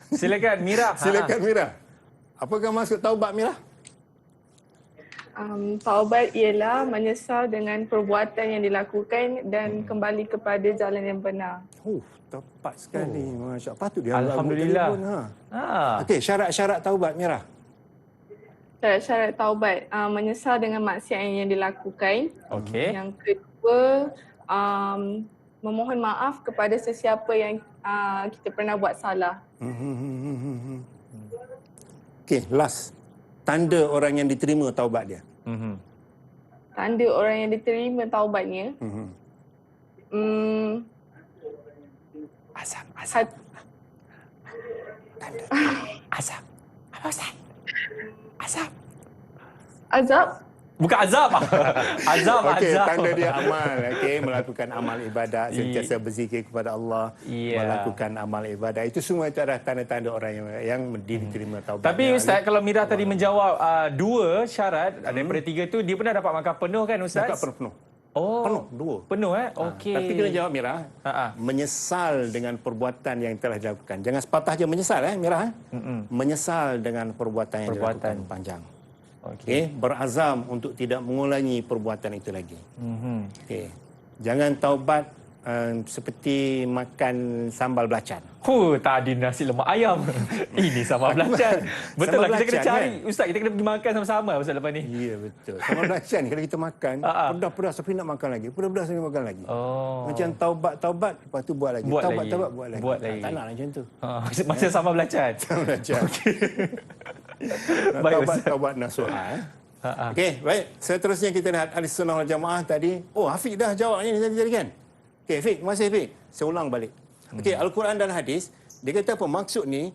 Silakan Mirah. Silakan Mirah. Apakah maksud taubat Mirah? Taubat ialah menyesal dengan perbuatan yang dilakukan dan kembali kepada jalan yang benar. Tepat sekali. Masya-Allah. Patut dia Alhamdulillah. Okey, syarat-syarat taubat Mirah. Syarat-syarat taubat, menyesal dengan maksiat yang dilakukan. Okey. Yang kedua, memohon maaf kepada sesiapa yang kita pernah buat salah. Okey, last. Tanda orang yang diterima taubat dia. Tanda orang yang diterima taubatnya. Azab. Tanda. Azab. Apa Ustaz? Azab. Azab? Bukan azab. Azab. Okey, tanda dia amal. Okey, melakukan amal ibadat, sentiasa berzikir kepada Allah, melakukan amal ibadat. Itu semua itu adalah tanda-tanda orang yang diterima taubat. Tapi Ustaz, kalau Mirah tadi menjawab dua syarat daripada tiga tu, dia pernah dapat makan penuh kan Ustaz? Dapat penuh. Oh, penuh, dua. Penuh okey. Tapi kena jawab Mirah, menyesal dengan perbuatan yang telah dilakukan. Jangan sepatah je menyesal Mirah. Menyesal dengan perbuatan yang dilakukan panjang. Okey, berazam untuk tidak mengulangi perbuatan itu lagi. Okey. Jangan taubat seperti makan sambal belacan. Tadi nasi lemak ayam. Ini sambal belacan. Betul lah, kita kena cari. Kan? Ustaz, kita kena pergi makan sama-sama Ustaz lepas ni. Ya, betul. Sambal belacan kalau kita makan, pedas-pedas tapi nak makan lagi. Pedas-pedas tapi makan lagi. Macam taubat, lepas tu buat lagi. Taubat, buat lagi. Tak nak macam tu. Macam sambal belacan. Sambal belacan. Taubat nasuha. Okey, baik. Seterusnya kita lihat Ahlussunnah wal Jamaah tadi. Hafiq dah jawabnya tadi kan? Okey, Fiq, terima kasih Fiq. Saya ulang balik. Okey, Al-Quran dan hadis, dia kata apa? Maksud ni,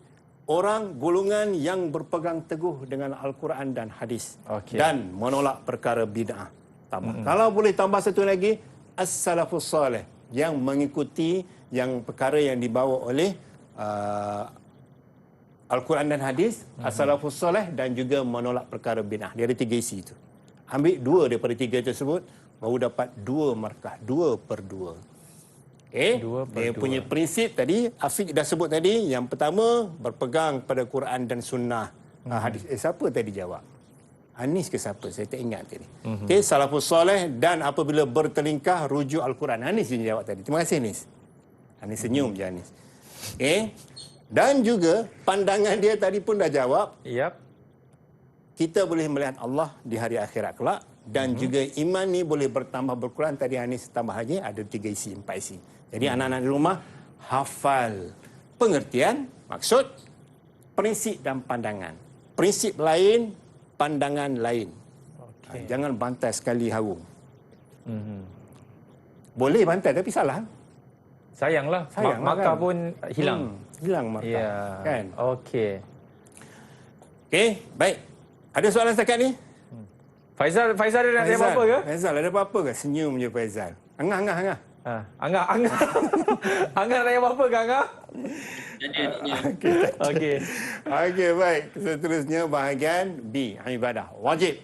orang golongan yang berpegang teguh dengan Al-Quran dan hadis. Dan menolak perkara bid'ah. Kalau boleh tambah satu lagi, As-Salafus Salih, yang mengikuti yang perkara yang dibawa oleh Al-Quran dan hadis, As-Salafus Salih, dan juga menolak perkara bid'ah. Dia ada tiga isi itu. Ambil dua daripada tiga tersebut, baru dapat 2 markah. 2/2. Dia punya prinsip tadi, Afiq dah sebut tadi. Yang pertama, berpegang pada Quran dan Sunnah. Hadis. Siapa tadi jawab? Anis ke siapa? Saya tak ingat tadi. Okey, Salafus Salih, dan apabila bertelingkah, rujuk Al-Quran. Anis yang jawab tadi. Terima kasih Anis. Anis senyum je Anis. Okey. Dan juga pandangan dia tadi pun dah jawab. Kita boleh melihat Allah di hari akhirat kelak. Dan juga iman ni boleh bertambah berkurang. Tadi Anis tambah lagi, ada 3 isi, 4 isi. Jadi anak-anak di rumah hafal pengertian, maksud, prinsip dan pandangan. Prinsip lain, pandangan lain. Jangan bantai sekali harum. Boleh bantai tapi salah. Sayanglah. Markah kan pun hilang. Hilang markah. Kan? Okey. Okey, baik. Ada soalan setakat ni? Faizal ada nak tanya apa ke? Faizal, ada apa-apa ke? Senyum je Faizal. Angah. Angah. Angah nak tanya apa ke Angah? Okey, baik. Seterusnya bahagian B, ibadah. Wajib.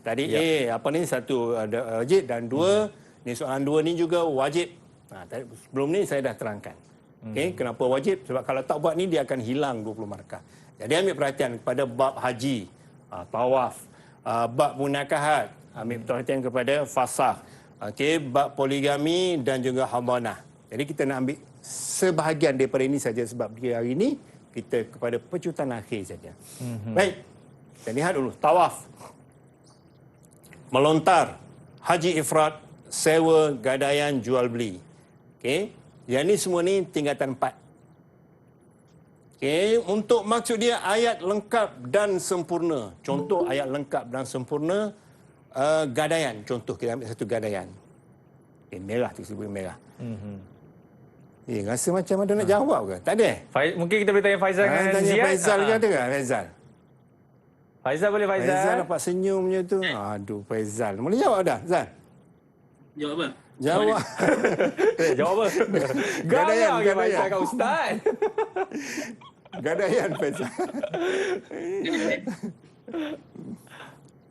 Tadi A, apa ni? Satu ada wajib dan dua, ni soalan dua ni juga wajib. Sebelum ni saya dah terangkan. Okey, kenapa wajib? Sebab kalau tak buat ni dia akan hilang 20 markah. Jadi ambil perhatian kepada bab haji, tawaf, bab munakahat, ambil perhatian kepada fasakh, okey, bab poligami dan juga hadanah. Jadi kita nak ambil sebahagian daripada ini saja sebab hari ini kita kepada pecutan akhir saja. Baik. Kita lihat dulu tawaf. Melontar, haji ifrad, sewa, gadaian, jual beli. Okey. Yang ni semua ni tingkatan 4. Okey, untuk maksud dia ayat lengkap dan sempurna. Contoh ayat lengkap dan sempurna, gadaian. Contoh kita ambil satu gadaian. Merah tu sebut merah. Rasa macam ada nak jawab ke? Tak ada? Mungkin kita boleh tanya Faizal dengan tanya Ziad. Faizal ke ada ke? Faizal boleh Faizal? Faizal nampak senyumnya tu. Aduh Faizal. Boleh jawab dah, Zal? Jawab apa? Jawab. Jawab apa? Gadaian. Faizal kat Ustaz. Gadaian Faizal.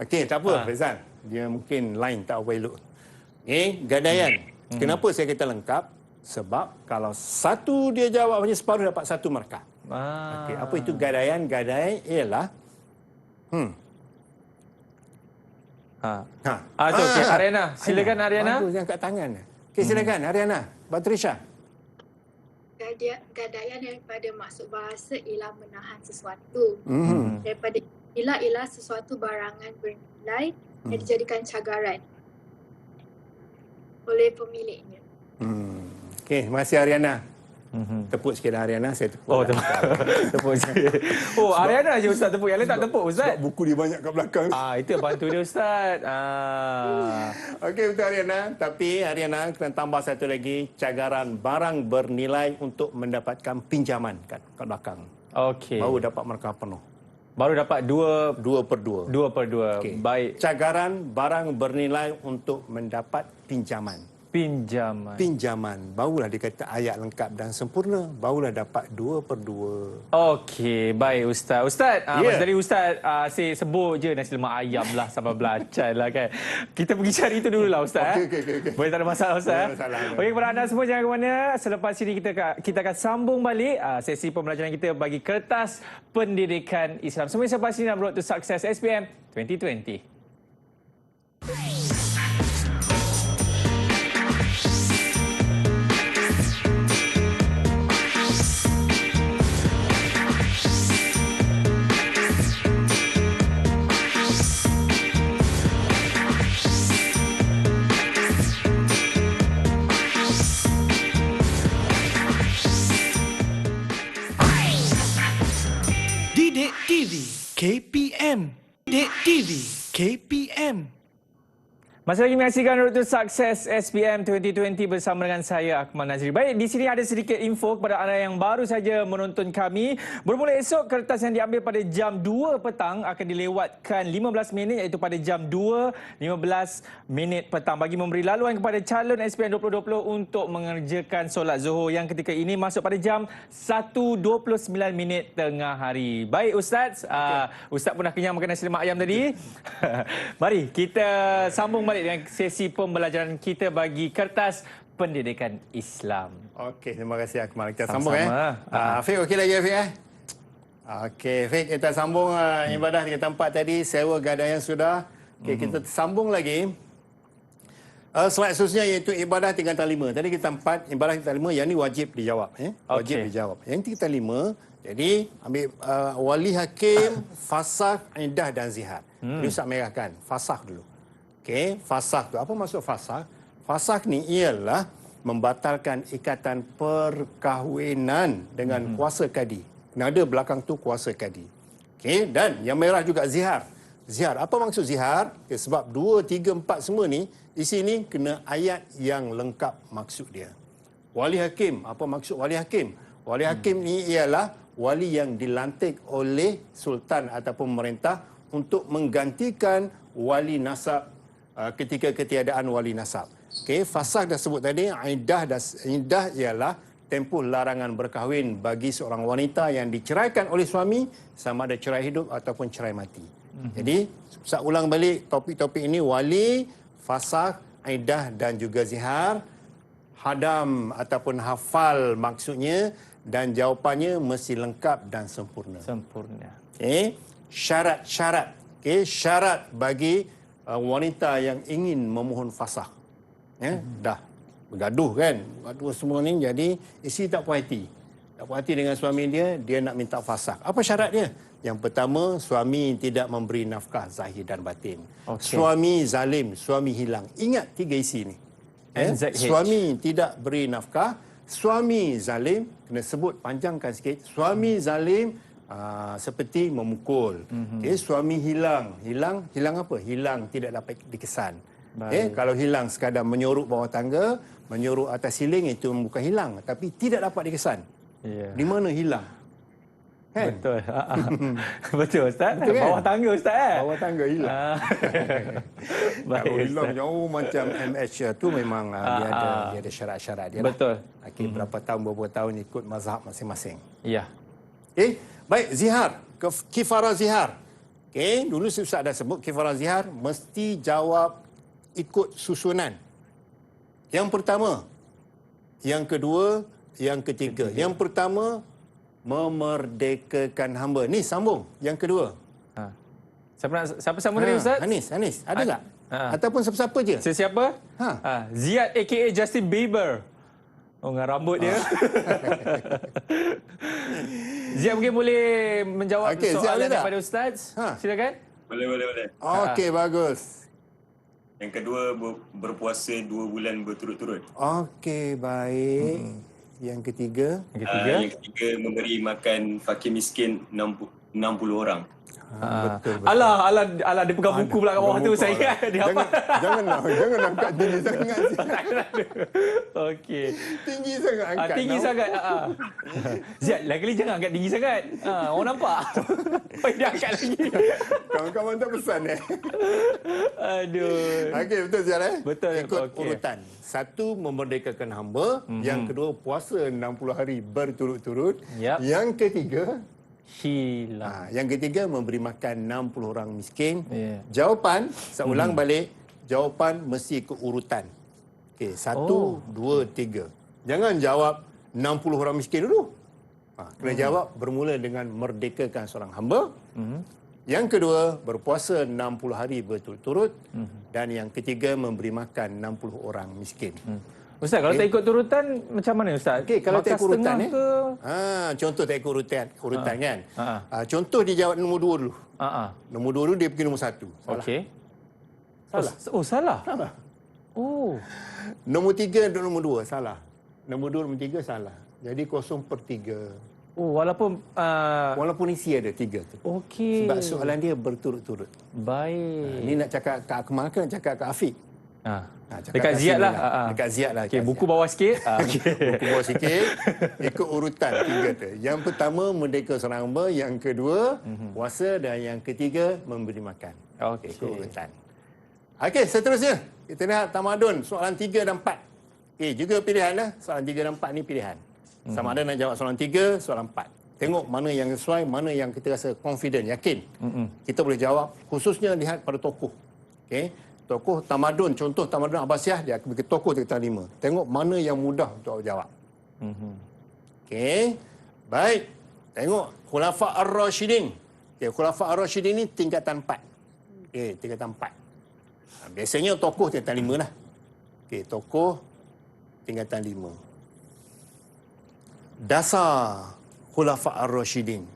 Okey, tak apa Faizal. Dia mungkin line tak apa elok. Gadaian. Kenapa saya kata lengkap? Sebab kalau satu dia jawab hanya separuh dapat satu markah. Okey, apa itu gadaian? Gadaian ialah okey, Ariana. Silakan Ariana. Bagus yang kat tangan. Okey, silakan Ariana. Batrisha. Gadaian daripada maksud bahasa ialah menahan sesuatu. Daripada ialah sesuatu barangan bernilai yang dijadikan cagaran oleh pemiliknya. Okey, terima kasih Ariana. Tepuk sikit Ariana, saya tepuk. Tepuk sikit. Ariana je Ustaz tepuk, yang lain tak tepuk Ustaz. Sebab buku dia banyak kat belakang. Itu bantu dia Ustaz. Okey, betul Ariana. Tapi Ariana kena tambah satu lagi, cagaran barang bernilai untuk mendapatkan pinjaman kat belakang. Okey. Baru dapat markah penuh. Baru dapat 2/2. 2/2. Okay. Baik. Cagaran barang bernilai untuk mendapat pinjaman. Pinjaman. Barulah dia kata ayat lengkap dan sempurna. Barulah dapat 2/2. Okey, baik Ustaz. Ustaz, masa tadi Ustaz sebut je nasi lemak ayam lah sama belacan lah kan. Kita pergi cari itu dulu lah Ustaz. Okey. Boleh, tak ada masalah Ustaz. Okey, kepada anda semua jangan ke mana. Selepas ini kita akan sambung balik sesi pembelajaran kita bagi kertas pendidikan Islam. Semua selepas ini dalam Road to Success SPM 2020. Didik TV KPM. Didik TV KPM. Masih lagi menyaksikan Road to Success SPM 2020 bersama dengan saya Akmal Nazri. Baik, di sini ada sedikit info kepada anda yang baru saja menonton kami. Bermula esok, kertas yang diambil pada jam 2 petang akan dilewatkan 15 minit iaitu pada jam 2.15 minit petang bagi memberi laluan kepada calon SPM 2020 untuk mengerjakan solat Zuhur yang ketika ini masuk pada jam 1.29 minit tengah hari. Baik Ustaz, Ustaz pun dah kenyang makan nasi lemak ayam tadi. Mari kita sambung balik dengan sesi pembelajaran kita bagi kertas pendidikan Islam. Okey, terima kasih Akmal. Kita sambung Afiq okey lagi Afiq Okey, Afiq kita sambung ibadah di tempat tadi, sewa gadaian sudah. Okey, kita sambung lagi. Slide seterusnya iaitu ibadah tingkatan 5. Tadi kita 4, ibadah tingkatan 5 yang ni wajib dijawab Wajib dijawab. Yang tingkatan 5, jadi ambil wali hakim, fasakh, iddah dan zihar. Ini Ustaz merahkan. Fasakh dulu. Okey, fasakh tu. Apa maksud fasakh? Fasakh ni ialah membatalkan ikatan perkahwinan dengan kuasa kadi. Nada belakang tu kuasa kadi. Okey, dan yang merah juga zihar. Zihar. Apa maksud zihar? Okay, sebab 2, 3, 4 semua ni di sini kena ayat yang lengkap maksud dia. Wali hakim. Apa maksud wali hakim? Wali hakim ni ialah wali yang dilantik oleh sultan ataupun pemerintah untuk menggantikan wali nasab ketika ketiadaan wali nasab. Okey, fasakh dah sebut tadi, iddah ialah tempoh larangan berkahwin bagi seorang wanita yang diceraikan oleh suami, sama ada cerai hidup ataupun cerai mati. Jadi, saya ulang balik topik-topik ini: wali, fasakh, iddah dan juga zihar. Hadam ataupun hafal maksudnya dan jawapannya mesti lengkap dan sempurna. Sempurna. Okey, syarat-syarat. Okey, syarat bagi wanita yang ingin memohon fasakh. Ya, dah bergaduh kan, bergaduh semua ni, jadi isteri tak puas hati. Tak puas hati dengan suami dia nak minta fasakh. Apa syarat dia? Yang pertama, suami tidak memberi nafkah zahir dan batin. Okey. Suami zalim, suami hilang. Ingat 3 isi ni. NZH. Suami tidak beri nafkah, suami zalim, kena sebut panjangkan sikit. Suami zalim seperti memukul. Okay, suami hilang apa? Hilang tidak dapat dikesan. Okay, kalau hilang sekadar menyorok bawah tangga, menyorok atas siling, itu bukan hilang, tapi tidak dapat dikesan. Yeah. Di mana hilang? Kan? Betul. Betul Ustaz. Betul, kan? Bawah tangga Ustaz. Bawah tangga hilang. Baik, Kalau hilang Ustaz. jauh macam MH tu memang dia ada syarat-syarat dia. Betul. Lah. Okay, berapa tahun ikut mazhab masing-masing. Ya. Okay, baik, zihar, kifarah zihar. Okay, dulu Ustaz dah sebut kifarah zihar mesti jawab ikut susunan. Yang pertama, yang kedua, yang ketiga. Yang pertama, memerdekakan hamba. Ni sambung. Yang kedua. Siapa sambung tadi Ustaz? Anis. Ada tak? Ataupun siapa-siapa je? Sesiapa? Ziad aka Justin Bieber. Oh, dengan rambut dia. Ziad mungkin boleh menjawab soalan daripada Ustaz. Silakan. Boleh. Okey, bagus. Yang kedua, berpuasa 2 bulan berturut-turut. Okey, baik. Yang ketiga? Yang ketiga, memberi makan fakir miskin 60 orang. Betul. Alah dia pegang buku pula kat bawah tu, saya ingat dia apa. Jangan angkat tinggi sangat. Okey. Tinggi sangat angkat. Tinggi sangat. Ziad, lagi kali jangan angkat tinggi sangat. Orang nampak. Dia angkat lagi. Kawan-kawan tak pesan Aduh. Okey, betul Ziad Betul. Ikut urutan. Satu, memerdekakan hamba. Yang kedua, puasa 60 hari berturut-turut. Yep. Yang ketiga, hilang. Yang ketiga, memberi makan 60 orang miskin. Yeah. Jawapan, saya ulang balik, jawapan mesti ikut urutan. Okey, 1, 2, 3. Jangan jawab 60 orang miskin dulu. Kena jawab bermula dengan merdekakan seorang hamba. Yang kedua, berpuasa 60 hari berturut-turut. Dan yang ketiga, memberi makan 60 orang miskin. Ustaz, kalau tak ikut urutan, macam mana Ustaz? Okey, kalau tak ikut urutan ke? Contoh tak ikut urutan kan. Contoh dia jawab nombor 2 dulu. Nombor 2 dulu dia pergi nombor 1. Salah. Okey. Salah. Salah. Salah. Oh. Nombor 3 dan nombor 2 salah. Nombor 2 nombor 3 salah. Jadi 0/3. Oh, walaupun isi ada 3 tu. Okey. Sebab soalan dia berturut-turut. Baik. Ni nak cakap kat Akmal ke nak cakap kat Afiq? Dekat Ziad lah. Dekat Ziad lah. Okey, buku bawah sikit. Buku bawah sikit. Ikut urutan 3 tu. Yang pertama, merdeka seorang hamba. Yang kedua, puasa. Dan yang ketiga, memberi makan. Okey. Ikut urutan. Okey, seterusnya. Kita lihat tamadun. Soalan 3 dan 4. Okey, juga pilihan lah. Soalan 3 dan 4 ni pilihan. Sama ada nak jawab soalan 3, soalan 4. Tengok mana yang sesuai, mana yang kita rasa confident, yakin. Kita boleh jawab. Khususnya lihat pada tokoh. Okey. Tokoh tamadun, contoh tamadun Abbasiyah, dia akan bagi tokoh tingkatan 5. Tengok mana yang mudah untuk jawab. Okey. Baik. Tengok Khulafa Ar-Rashidin. Okey, Khulafa Ar-Rashidin ni tingkatan 4. Okey, tingkatan 4. Biasanya tokoh tingkatan 5 lah. Okey, tokoh tingkatan 5. Dasar Khulafa Ar-Rashidin.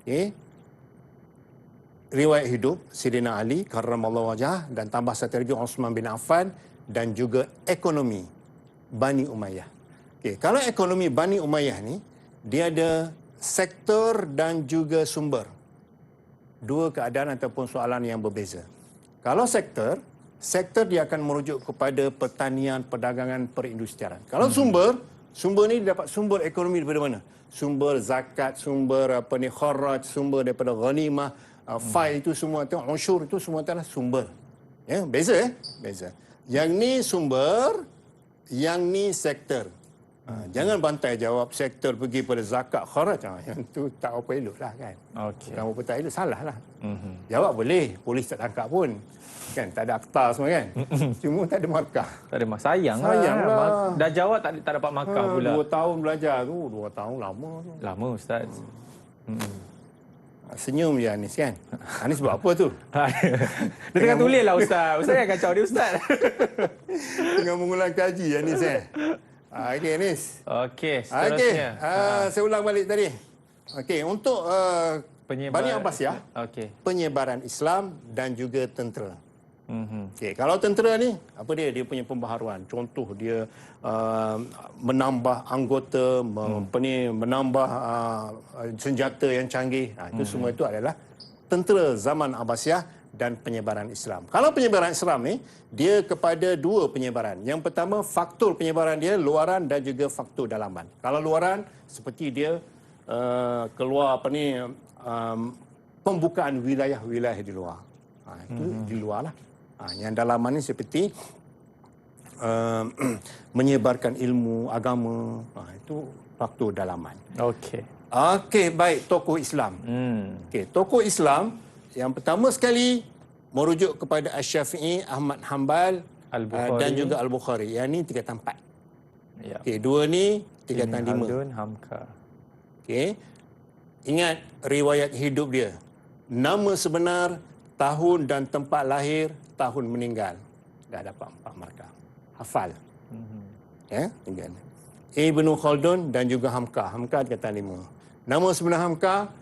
Okey. Riwayat hidup Sayyidina Ali karramallahu wajhah dan tambah satu lagi Uthman bin Affan dan juga ekonomi Bani Umayyah. Okey, kalau ekonomi Bani Umayyah ni dia ada sektor dan juga sumber. Dua keadaan ataupun soalan yang berbeza. Kalau sektor dia akan merujuk kepada pertanian, perdagangan, perindustrian. Kalau sumber ni dia dapat sumber ekonomi daripada mana? Sumber zakat, sumber kharaj, sumber daripada ghanimah, Fai itu semua, tengok unsur itu semua adalah sumber. Ya, beza beza. Yang ni sumber, yang ni sektor. Jangan bantai jawab sektor pergi pada zakat kharaj. Yang tu tak apa elok lah kan. Okey. Bukan apa tak elok, salah lah. Jawab boleh, polis tak tangkap pun. Kan, tak ada akta semua kan. Cuma tak ada markah. Tak ada markah. Sayang lah. Dah jawab tak dapat markah pula. 2 tahun belajar tu, 2 tahun lama tu. Lama Ustaz. Senyum je Anis kan. Anis buat apa tu? Dia tengah tulis lah Ustaz. Ustaz yang kacau dia Ustaz. Tengah mengulang kaji Anis Okey Anis. Okey, seterusnya. Saya ulang balik tadi. Okey, untuk Bani Abbasiyah, penyebaran Islam dan juga tentera. Okey, kalau tentera ni, apa dia? Dia punya pembaharuan. Contoh dia menambah anggota, menambah senjata yang canggih. Itu semua itu adalah tentera zaman Abbasiyah dan penyebaran Islam. Kalau penyebaran Islam ni, dia kepada 2 penyebaran. Yang pertama, faktor penyebaran dia luaran dan juga faktor dalaman. Kalau luaran, seperti dia keluar pembukaan wilayah-wilayah di luar. Itu di luar lah. Yang dalaman ni seperti menyebarkan ilmu agama. Itu faktor dalaman. Okey, baik, tokoh Islam. Okey, tokoh Islam yang pertama sekali merujuk kepada Asy-Syafi'i, Ahmad Hanbal dan juga Al-Bukhari. Yang ni tingkatan 4. Okey, 2 ni tingkatan 5. Hamka. Okey. Ingat riwayat hidup dia. Nama sebenar, tahun dan tempat lahir, tahun meninggal. Dah dapat 4 markah. Hafal. Ya, tinggal. Ibnu Khaldun dan juga Hamka. Hamka tingkatan 5. Nama sebenar Hamka,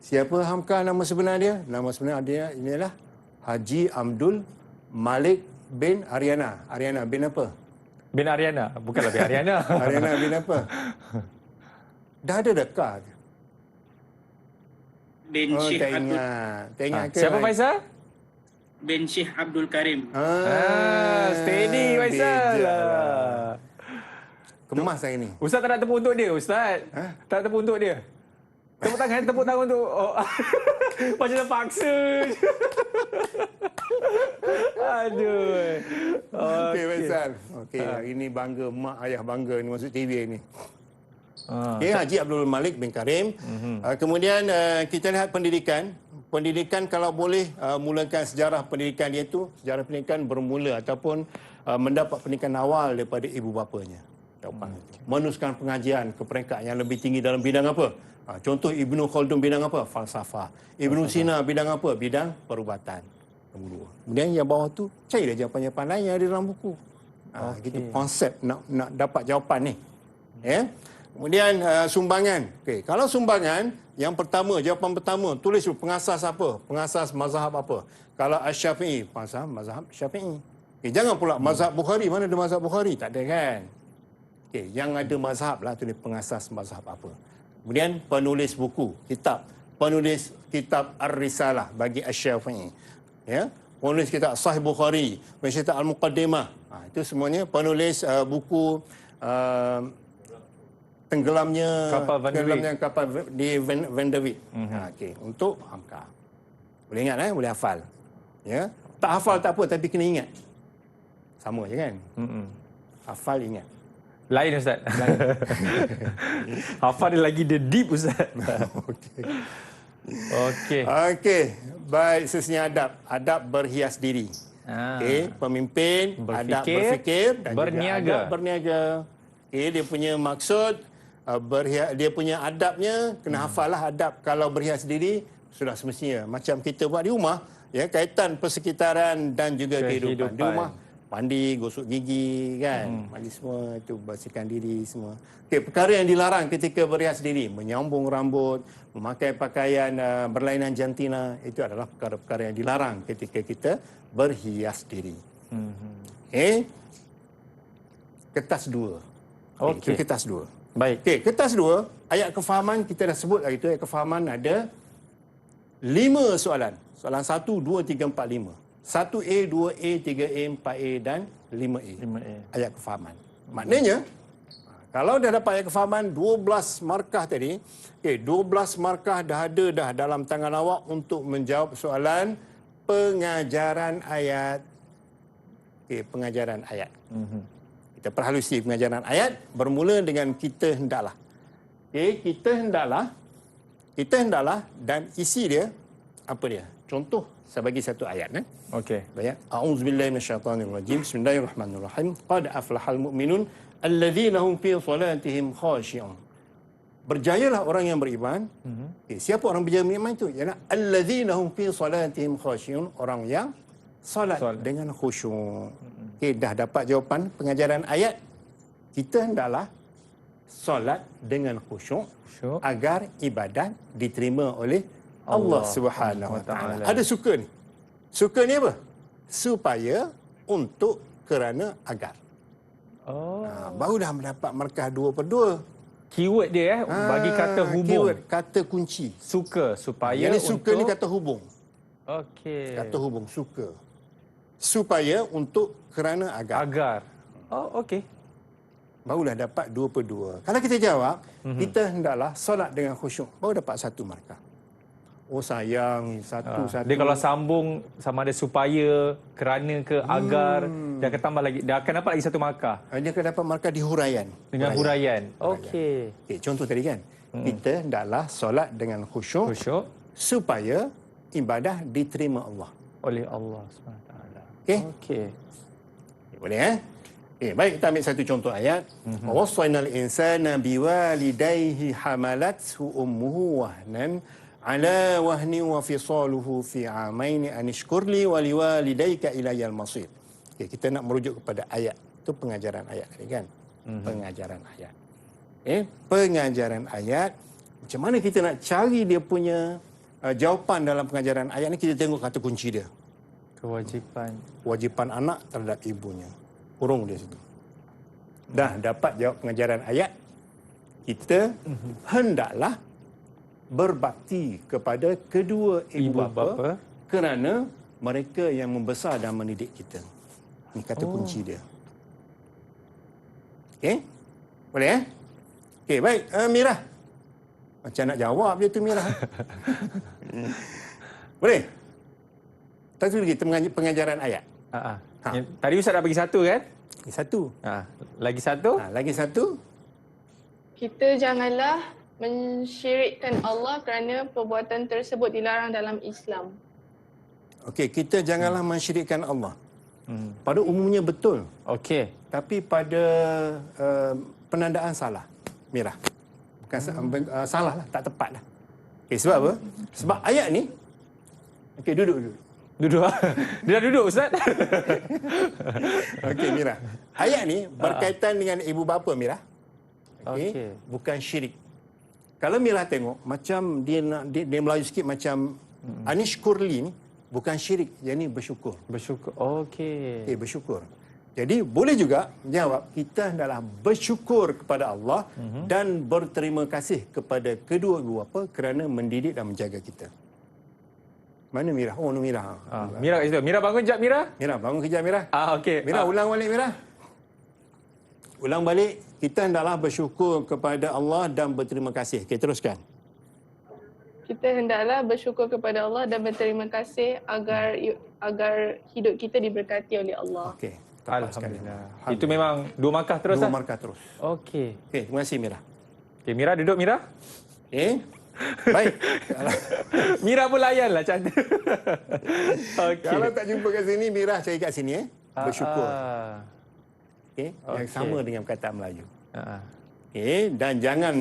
siapa Hamka nama sebenar dia? Nama sebenar dia inilah Haji Abdul Malik bin Ariana. Ariana bin apa? Bin Ariana, bukanlah bin Ariana. Ariana bin apa? Dah ada dekat. Bin Syekh tak Abdul. ingat. Tak ingat ke? Siapa Faisal? Bin Syekh Abdul Karim. Steady Faisal. Kemas hari ni. Ustaz tak nak tepuk untuk dia, Ustaz. Tak nak tepuk untuk dia. Tepuk tangan untuk... Macam terpaksa. Aduh. Okey, Faisal. Okey, hari ni bangga. Mak ayah bangga ni masuk TV ni. Haji Abdul Malik bin Karim. Kemudian kita lihat pendidikan. Pendidikan kalau boleh mulakan sejarah pendidikan dia tu, sejarah pendidikan bermula ataupun mendapat pendidikan awal daripada ibu bapanya. Meneruskan pengajian ke peringkat yang lebih tinggi dalam bidang apa? Contoh Ibnu Khaldun bidang apa? Falsafah. Ibnu Sina bidang apa? Bidang perubatan. Kemudian yang bawah tu carilah jawapan-jawapan lain yang ada dalam buku. Kita konsep nak dapat jawapan ni. Ya. Kemudian sumbangan. Okey, kalau sumbangan, yang pertama, jawapan pertama, tulis pengasas apa? Pengasas mazhab apa? Kalau Asy-Syafi'i, pengasas mazhab Syafi'i. Okey, jangan pula mazhab Bukhari, mana ada mazhab Bukhari? Tak ada kan? Okey, yang ada mazhab lah tulis pengasas mazhab apa. Kemudian penulis buku, kitab. Penulis kitab Ar-Risalah bagi Asy-Syafi'i. Ya, penulis kitab Sahih Bukhari, penulis kitab Al-Muqaddimah. Itu semuanya penulis buku tenggelamnya kapal di Van der Wijk. Okey, untuk Hamka. Boleh ingat boleh hafal. Ya. Tak hafal tak apa tapi kena ingat. Sama je kan? Hafal ingat. Lain Ustaz. Hafal dia lagi dia deep Ustaz. Okey. Baik, seterusnya adab. Adab berhias diri. Okey, pemimpin adab berfikir dan berniaga. Juga adab berniaga. Okey, dia punya maksud dia punya adabnya kena hafal lah adab. Kalau berhias diri sudah semestinya macam kita buat di rumah, ya, kaitan persekitaran dan juga kehidupan. Di rumah mandi, gosok gigi kan, mandi semua itu, bersihkan diri semua. Okey, perkara yang dilarang ketika berhias diri, menyambung rambut, memakai pakaian berlainan jantina, itu adalah perkara-perkara yang dilarang ketika kita berhias diri. Okey. Kertas 2. Okey, kertas 2. Baik. Okey, kertas 2, ayat kefahaman kita dah sebut hari itu, ayat kefahaman ada 5 soalan. Soalan 1, 2, 3, 4, 5. 1A, 2A, 3A, 4A dan 5A. Ayat kefahaman. Maknanya, Kalau dah dapat ayat kefahaman 12 markah tadi, 12 markah dah ada dah dalam tangan awak untuk menjawab soalan pengajaran ayat. Pengajaran ayat. Kita perhalusi pengajaran ayat bermula dengan kita hendaklah. Kita hendaklah dan isi dia apa dia? Contoh saya bagi satu ayat Okey. Baik. A'udzubillahi minasyaitonirrajim. Bismillahirrahmanirrahim. Qad aflahal mu'minun alladzina hum fi salatihim khashi'un. Berjayalah orang yang beriman. Siapa orang berjaya beriman itu? Ialah alladzina hum fi salatihim khashi'un, orang yang solat dengan khusyuk. Dah dapat jawapan pengajaran ayat. Kita hendaklah solat dengan khusyuk agar ibadat diterima oleh Allah Subhanahu Wa Taala. Ada suka ni. Suka ni apa? Supaya, untuk, kerana, agar. Baru dah mendapat markah 2/2. Keyword dia bagi kata hubung. Keyword, kata kunci. Suka, supaya Yang suka untuk... ni kata hubung. Okey. Kata hubung, suka. Supaya, untuk, kerana, agar. Agar. Oh, okey. Barulah dapat 2/2. Kalau kita jawab, kita hendaklah solat dengan khusyuk. Baru dapat 1 markah. Oh sayang, satu. Dia kalau sambung sama ada supaya, kerana ke, agar, dia akan tambah lagi. Dia akan dapat lagi 1 markah. Dia akan dapat markah di huraian. Dengan huraian. Okey. Contoh tadi kan. Kita hendaklah solat dengan khusyuk. Supaya ibadah diterima Allah. Oleh Allah SWT. Okey. Boleh baik, kita ambil satu contoh ayat. Wassaynal insana biwalidayhi hamalathu ummuhu wahnan ala wahni wa fisaluhu fi amaini an ishkurli wa liwalidayka ilayal masir. Kita nak merujuk kepada ayat. Itu pengajaran ayat tadi kan. Pengajaran ayat. Pengajaran ayat. Macam mana kita nak cari dia punya jawapan dalam pengajaran ayat ni? Kita tengok kata kunci dia. Kewajipan anak terhadap ibunya. Kurung dia situ. Dah dapat jawab pengajaran ayat. Kita hendaklah berbakti kepada kedua ibu bapa kerana mereka yang membesar dan mendidik kita. Ini kata kunci dia. Boleh baik. Mira. Macam nak jawab je tu Mira. Boleh? Tadi lagi pengajaran ayat. Tadi Ustaz dah bagi 1 kan? 1. Lagi 1? Lagi 1. Kita janganlah mensyirikkan Allah kerana perbuatan tersebut dilarang dalam Islam. Okey, kita janganlah mensyirikkan Allah. Pada umumnya betul. Okey. Tapi pada penandaan salah, Mira. Bukan salah lah, tak tepat lah. Okey, sebab apa? Sebab ayat ni. Okey, duduk. Duduk. Dia dah duduk, Ustaz. Okey, Mira. Ayat ni berkaitan dengan ibu bapa, Mira. Okey. Bukan syirik. Kalau Mira tengok, macam dia Melayu sikit macam anishkurli ni, bukan syirik, yang ni bersyukur. Okey. Bersyukur. Jadi boleh juga jawab, kita hendaklah bersyukur kepada Allah dan berterima kasih kepada kedua ibu bapa kerana mendidik dan menjaga kita. Mana Mira? Oh, Mira. Mira kat situ. Mira bangun sekejap, Mira. Mira, bangun kejap, Mira. Okey. Mira, ulang balik, Mira. Ulang balik. Kita hendaklah bersyukur kepada Allah dan berterima kasih. Okey, teruskan. Kita hendaklah bersyukur kepada Allah dan berterima kasih agar hidup kita diberkati oleh Allah. Okey. Alhamdulillah. Itu memang 2 markah terus 2 markah terus. Okey. Okey, terima kasih Mira. Okey, Mira duduk, Mira. Baik. Mira pun layanlah cantik. Okay. Kalau tak jumpa kat sini, Mira cari kat sini bersyukur. Yang sama dengan perkataan Melayu. Dan jangan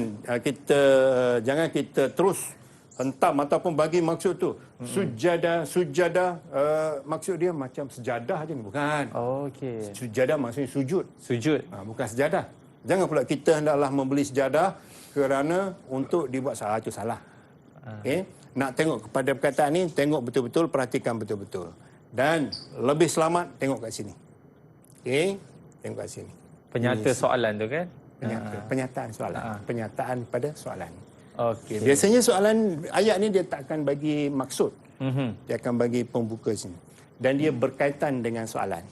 kita terus hentam ataupun bagi maksud tu. Sujadah, maksud dia macam sejadah je ni, bukan. Okey. Sujadah maksudnya sujud. Bukan sejadah. Jangan pula kita hendaklah membeli sejadah kerana untuk dibuat salah, itu salah. Nak tengok kepada perkataan ni, tengok betul-betul, perhatikan betul-betul. Dan lebih selamat, tengok kat sini. Tengok kat sini. Penyata soalan tu kan? Penyataan soalan. Penyataan pada soalan. Okey. Biasanya soalan ayat ni dia tak akan bagi maksud. Dia akan bagi pembuka sini. Dan dia berkaitan dengan soalan.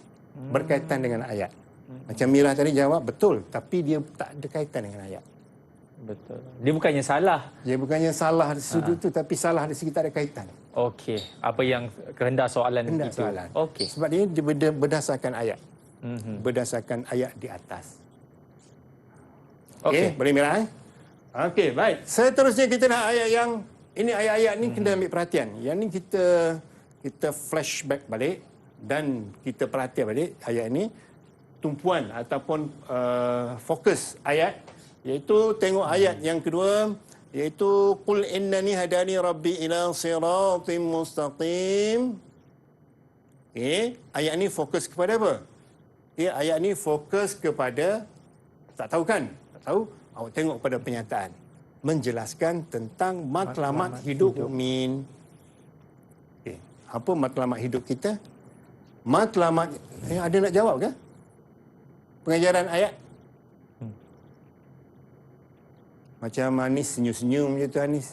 Berkaitan dengan ayat. Macam Mira tadi jawab betul, tapi dia tak ada kaitan dengan ayat. Betul. Dia bukannya salah. Dia bukannya salah dari sudut tu, tapi salah dari segi tak ada kaitan. Okey. Apa yang kehendak soalan Hendak itu? soalan. Okey. Sebab dia berdasarkan ayat. Berdasarkan ayat di atas. Okey, boleh Mira? Okey, baik. Seterusnya kita nak ayat yang ini ayat-ayat ni kena ambil perhatian. Yang ni kita flashback balik dan kita perhatian balik ayat ini, tumpuan ataupun fokus ayat, iaitu tengok ayat yang kedua, iaitu qul innani hadani rabbi ila siratim mustaqim. Ayat ni fokus kepada apa? Ayat ni fokus kepada, tak tahu kan? Tak tahu? Awak tengok pada penyataan. Menjelaskan tentang matlamat hidup mukmin. Apa matlamat hidup kita? Matlamat, ada nak jawab ke? Pengajaran ayat? Macam Anis senyum-senyum je tu Anis.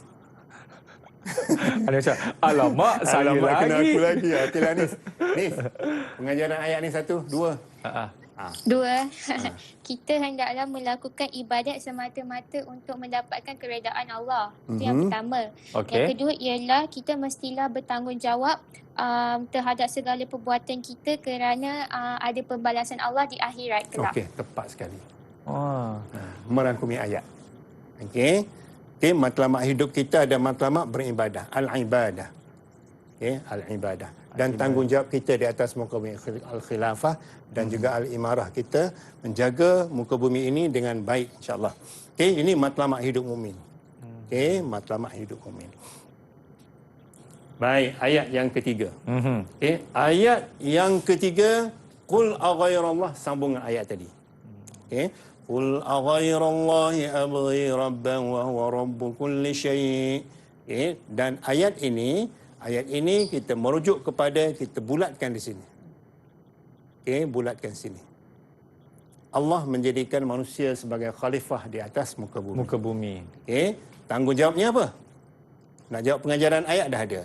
Ada macam, alamak, saya Alamak, lagi. kena aku lagi. Okeylah Anis. Nis, pengajaran ayat ni 1, 2. Dua, kita hendaklah melakukan ibadat semata-mata untuk mendapatkan keredaan Allah. Itu yang pertama. Yang kedua ialah kita mestilah bertanggungjawab terhadap segala perbuatan kita kerana ada pembalasan Allah di akhirat kelak. Okey, tepat sekali. Merangkumi ayat. Okey. Matlamat hidup kita ada matlamat beribadah, al-ibadah. Al-ibadah. Dan tanggungjawab kita di atas muka bumi al-khilafah dan juga al-imarah, kita menjaga muka bumi ini dengan baik, insya-Allah. Ini matlamat hidup mukmin. Matlamat hidup mukmin. Baik, ayat yang ketiga. Ayat yang ketiga, qul aghairallah, sambung dengan ayat tadi. Qul aghairallahi abghi rabban wa huwa rabbu kulli syai'. Dan ayat ini kita merujuk kepada, kita bulatkan di sini. Bulatkan sini. Allah menjadikan manusia sebagai khalifah di atas muka bumi. Muka bumi. Tanggungjawabnya apa? Nak jawab pengajaran ayat dah ada.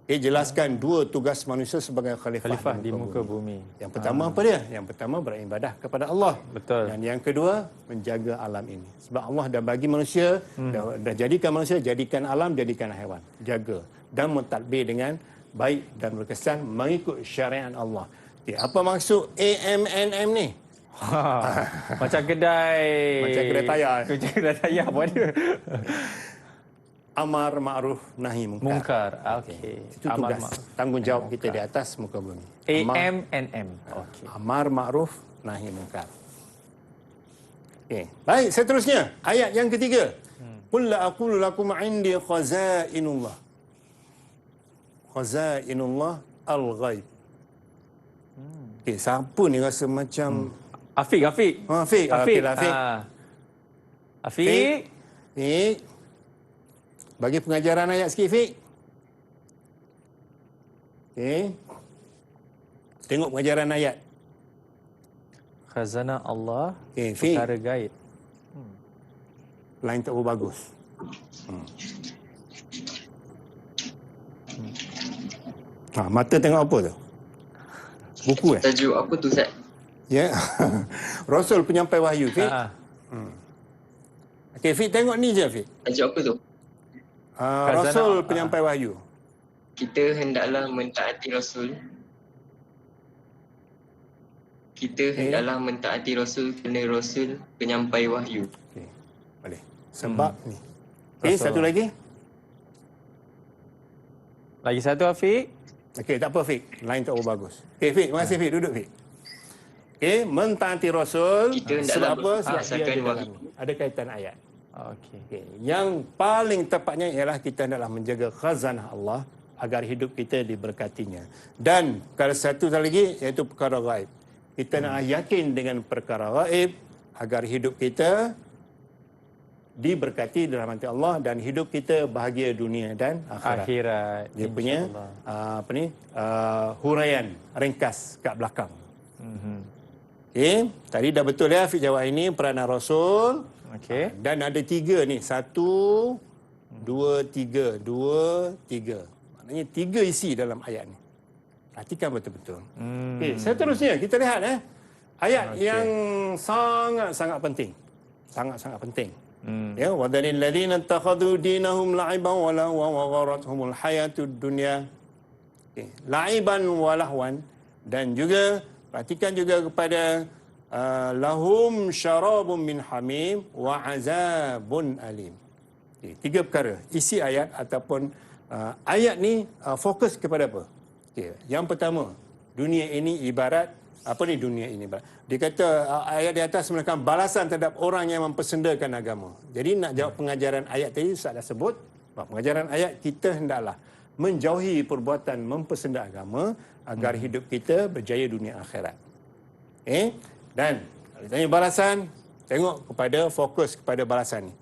Jelaskan dua tugas manusia sebagai khalifah di muka bumi. Yang pertama apa dia? Yang pertama beribadah kepada Allah. Betul. Dan yang kedua menjaga alam ini. Sebab Allah dah bagi manusia, dah jadikan manusia, jadikan alam, jadikan haiwan. Jaga dan mentadbir dengan baik dan berkesan mengikut syariat Allah. Apa maksud AMNM ni? Macam kedai. Macam kedai tayar. Macam kedai tayar apa dia? Amar ma'ruf nahi munkar. Okey. Itu tugas tanggungjawab kita di atas muka bumi. AMNM. Okey. Amar ma'ruf nahi munkar. Baik, seterusnya ayat yang ketiga. Qul la aqulu lakum 'indi khazainullah. Khazainullah al-ghaib. Siapa ni rasa macam Afiq. Afiq. Okeylah Afiq. Afiq. Bagi pengajaran ayat sikit, Fik. Tengok pengajaran ayat. Khazanah Allah, Fik. perkara gaib. Lain tak bagus. Mata tengok apa tu? Buku Tajuk apa tu, Ustaz? Ya. Rasul penyampai wahyu, Fik. Okey, Fik, tengok ni je, Fik. Tajuk apa tu? Rasul penyampai wahyu. Kita hendaklah mentaati Rasul. Kita hendaklah mentaati Rasul kerana Rasul penyampai wahyu. Okey, boleh. Sebab ni. Satu lagi. Lagi satu, Afiq. Okey, tak apa, Fik. Lain tak bagus. Okey, Fik. Terima kasih, Fik. Duduk, Fik. Mentaati Rasul. Sebab apa? Sebab dia ada kaitan ayat. Okey. Yang paling tepatnya ialah kita hendaklah menjaga khazanah Allah agar hidup kita diberkatinya. Dan kalau satu lagi iaitu perkara gaib. Kita nak yakin dengan perkara gaib agar hidup kita diberkati dalam hati Allah dan hidup kita bahagia dunia dan akhirat. Dia punya huraian ringkas kat belakang. Tadi dah betul ya Afiq jawab ini peranan Rasul. Dan ada 3 ni. 1, 2, 3. 2, 3. Maknanya 3 isi dalam ayat ni. Perhatikan betul-betul. Seterusnya kita lihat Ayat yang sangat-sangat penting. Sangat-sangat penting. Ya, wa dzalil ladzina ittakhadhu dinahum la'iban wa lahwan wa gharratuhumul hayatud dunya. La'iban wa lahwan, dan juga perhatikan juga kepada lahum syarabun min hamim wa azabun alim. Tiga perkara isi ayat ataupun ayat ni fokus kepada apa? Yang pertama, dunia ini ibarat apa ni dunia ini? Dia kata ayat di atas merupakan balasan terhadap orang yang mempersendakan agama. Jadi nak jawab pengajaran ayat tadi, Ustaz dah sebut, pengajaran ayat kita hendaklah menjauhi perbuatan mempersenda agama agar hidup kita berjaya dunia akhirat. Dan kalau ditanya balasan, tengok kepada fokus kepada balasan ni.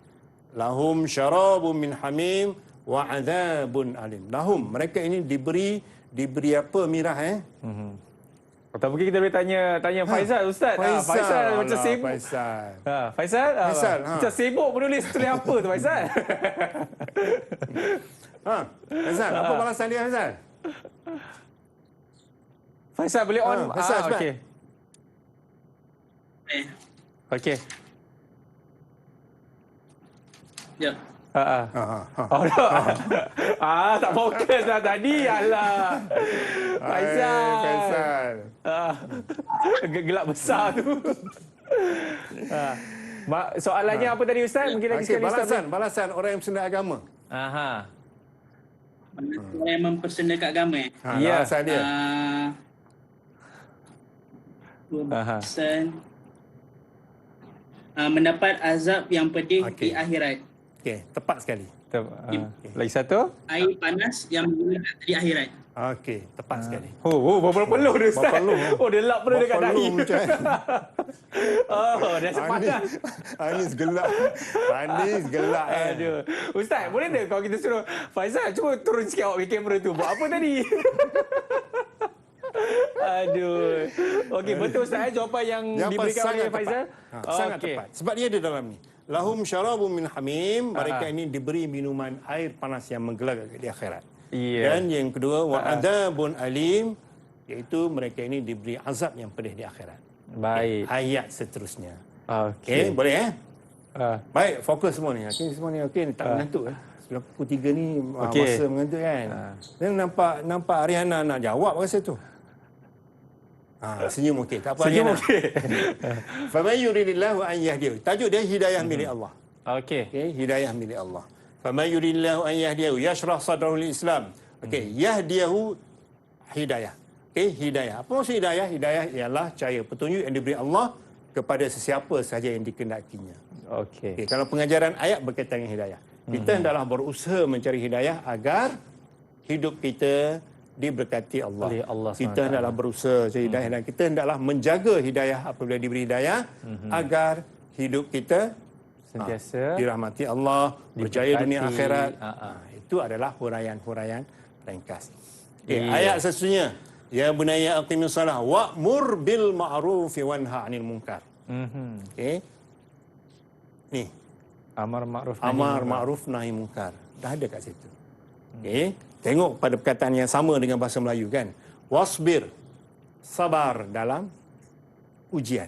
Lahum syarabun min hamim wa adzabun alim. Lahum, mereka ini diberi apa mirah Atau mungkin kita boleh tanya Faizal, Ustaz. Faizal macam sibuk. Faizal. Macam sibuk menulis tulis apa tu, Faizal? Faizal, apa balasan dia, Faizal? Faizal boleh on. Faizal, okey. Okey. Ya. Tak fokus dah tadi. Alah. Faizal. Gelap besar tu. Soalannya apa tadi, Ustaz? Mungkin lagi sekali balasan orang yang bersenda agama. Orang yang mempersendakan agama. Ya. Balasan dia. Mendapat azab yang pedih di akhirat. Okey, tepat sekali. Lagi satu? Air panas yang mengular di akhirat. Okey, tepat sekali. Berapa peluh dia, Ustaz? Dia lap peluh dekat dahi. Dah sepadan. Anis gelak. Aduh. Ustaz, boleh tak kalau kita suruh Faizal cuba turun sikit awak kamera tu. Buat apa tadi? Aduh. Okey, betul Ustaz jawapan yang diberikan oleh Faizal? Sangat tepat. Sebab dia ada dalam ni. Lahum syarabun min hamim, mereka ini diberi minuman air panas yang menggelagak di akhirat. Dan yang kedua, wa adzabun alim, iaitu mereka ini diberi azab yang pedih di akhirat. Baik. Ayat seterusnya. Okey. Boleh Baik, fokus semua ni. Semua ni okey, tak mengantuk Sebelum pukul 3 ni masa mengantuk kan. Dan nampak Ariana nak jawab rasa tu. Senyum okey. Tak apa. Senyum okey. Faman yuridillahu an yahdihi. Tajuk dia hidayah milik Allah. Okey. Hidayah milik Allah. Faman yuridillahu an yahdihi yashrah sadrahu lil-Islam. Yahdiyahu hidayah. Hidayah. Apa maksud hidayah? Hidayah ialah cahaya petunjuk yang diberi Allah kepada sesiapa sahaja yang dikehendakinya. Kalau pengajaran ayat berkaitan dengan hidayah. Kita hendaklah berusaha mencari hidayah agar hidup kita diberkati Allah. Kita hendaklah berusaha cari hidayah dan kita hendaklah menjaga hidayah apabila diberi hidayah agar hidup kita sentiasa dirahmati Allah, berjaya dunia akhirat. Itu adalah huraian-huraian ringkas. Ayat seterusnya, ya bunayya aqimis salah wa'mur bil ma'ruf wanha 'anil munkar. Ni amar ma'ruf nahi munkar. Dah ada kat situ. Tengok pada perkataan yang sama dengan bahasa Melayu kan. Wasbir, sabar dalam ujian.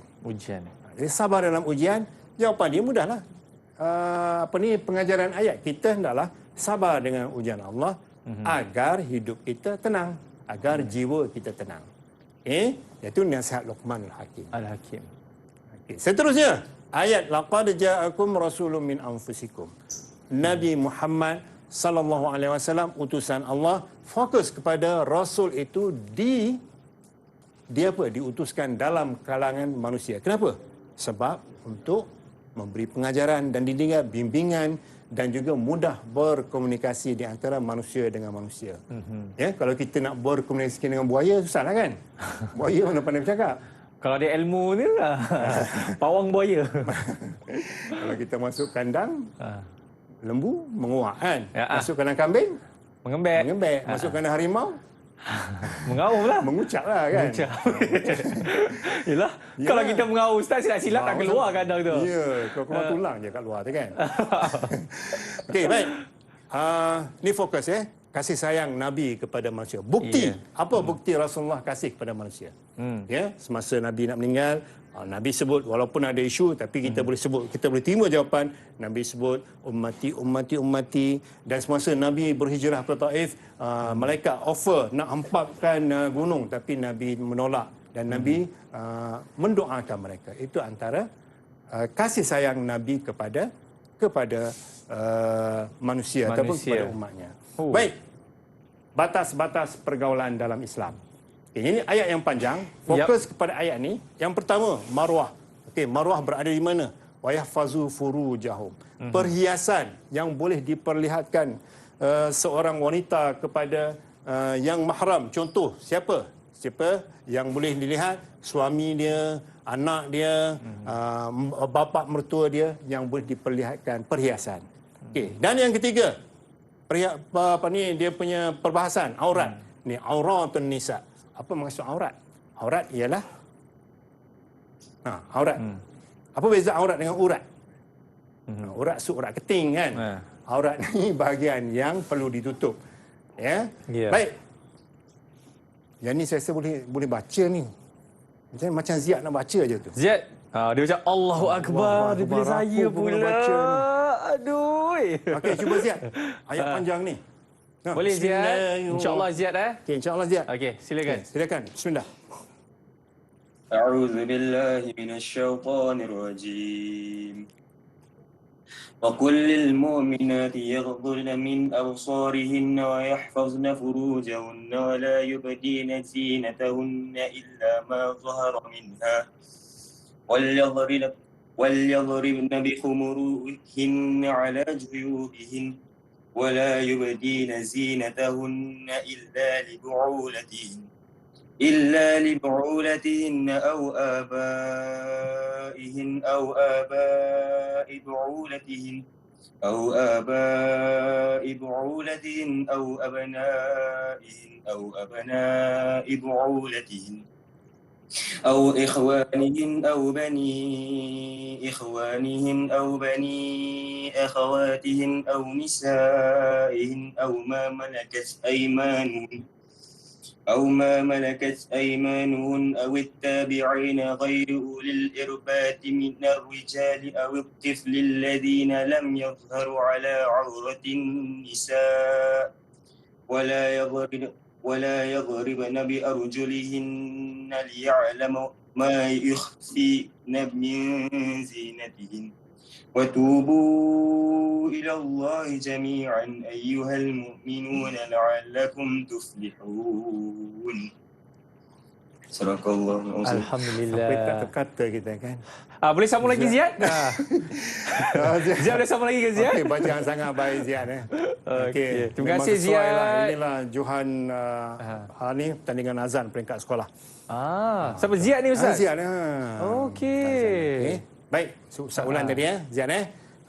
Jadi sabar dalam ujian, jawapan dia mudahlah. Pengajaran ayat kita hendaklah sabar dengan ujian Allah agar hidup kita tenang, agar jiwa kita tenang. Iaitu nasihat Luqmanul Hakim. Al-Hakim. Seterusnya, ayat laqad ja'akum rasulun min anfusikum. Nabi Muhammad sallallahu alaihi wasallam utusan Allah, fokus kepada rasul itu diutuskan dalam kalangan manusia. Kenapa? Sebab untuk memberi pengajaran dan bimbingan dan juga mudah berkomunikasi di antara manusia dengan manusia. Kalau kita nak berkomunikasi dengan buaya susahlah kan? Buaya mana pandai bercakap. Kalau ada ilmu ni lah. Pawang buaya. Kalau kita masuk kandang, lembu menguak kan. Masuk kandang kambing, mengembek. Masuk kandang harimau, mengaum lah. Mengucap lah kan. Yelah. Kalau kita mengaum Ustaz, silap tak keluar kandang tu. Kalau keluar tulang je kat luar tu kan. Okey, baik. Ni fokus kasih sayang Nabi kepada manusia. Bukti, apa bukti Rasulullah kasih kepada manusia? Ya, semasa Nabi nak meninggal, Nabi sebut, walaupun ada isu, tapi kita boleh sebut, kita boleh terima jawapan. Nabi sebut, ummati, ummati, ummati. Dan semasa Nabi berhijrah ke Taif, malaikat offer nak hempapkan gunung, tapi Nabi menolak. Dan Nabi mendoakan mereka. Itu antara kasih sayang Nabi kepada manusia ataupun kepada umatnya. Baik, batas-batas pergaulan dalam Islam. Okay, ini ayat yang panjang, fokus kepada ayat ni. Yang pertama, marwah. Okey, marwah berada di mana? Wa yahfazu furujahum. Perhiasan yang boleh diperlihatkan seorang wanita kepada yang mahram. Contoh, siapa? Siapa yang boleh dilihat? Suami dia, anak dia, bapa mertua dia yang boleh diperlihatkan perhiasan. Okey, dan yang ketiga, dia punya perbahasan aurat. Ni auratun nisa. Apa maksud aurat? Aurat ialah aurat. Apa beza aurat dengan urat? Urat urat keting kan. Aurat ni bahagian yang perlu ditutup. Ya. Baik. Yang ni saya rasa boleh baca ni. Macam Ziad nak baca je tu. Ziad, dia macam Allahu Akbar, dia pilih saya pula. Baca ni. Aduh. Okey, cuba Ziad. Ayat panjang ni. Boleh Ziad? InsyaAllah Ziad Okey, insyaAllah Ziad. Okey, silakan. Silakan. Bismillah. A'udzu billahi minasyaitonir rajim. وقل للمؤمنات يغضضن من أبصارهن ويحفظن فروجهن ولا يبدين زينتهن إلا ما ظهر منها وليضربن بخمرهن على جيوبهن ولا يبدين زينتهن إلا لبعولتهن أو آبائهن أو آباء بعولتهن أو أبنائهن أو أبناء بعولتهن أو إخوانهن أو بني إخوانهن أو بني أخواتهن أو نسائهن أو ما ملكت أيمانهن أو التابعين غير أولي الإربة من الرجال أو الطفل الذين لم يظهروا على عورة النساء ولا يضربن بأرجلهن ليعلم ما يخفين من زينتهن وتوبوا إلى الله جميعا أيها المؤمنون لعلكم تفلحون. Sadaqallahu azim. Alhamdulillah. Sampai tak terkata kita kan. Boleh sambung lagi Ziad? Ziad boleh sambung lagi ke Ziad? Okey, bacaan sangat baik Ziad. Okey. Terima kasih Ziad. Inilah Johan ni pertandingan azan peringkat sekolah. Siapa Ziad ni Ustaz? Ziad. Okey. Baik, ulang tadi Ziad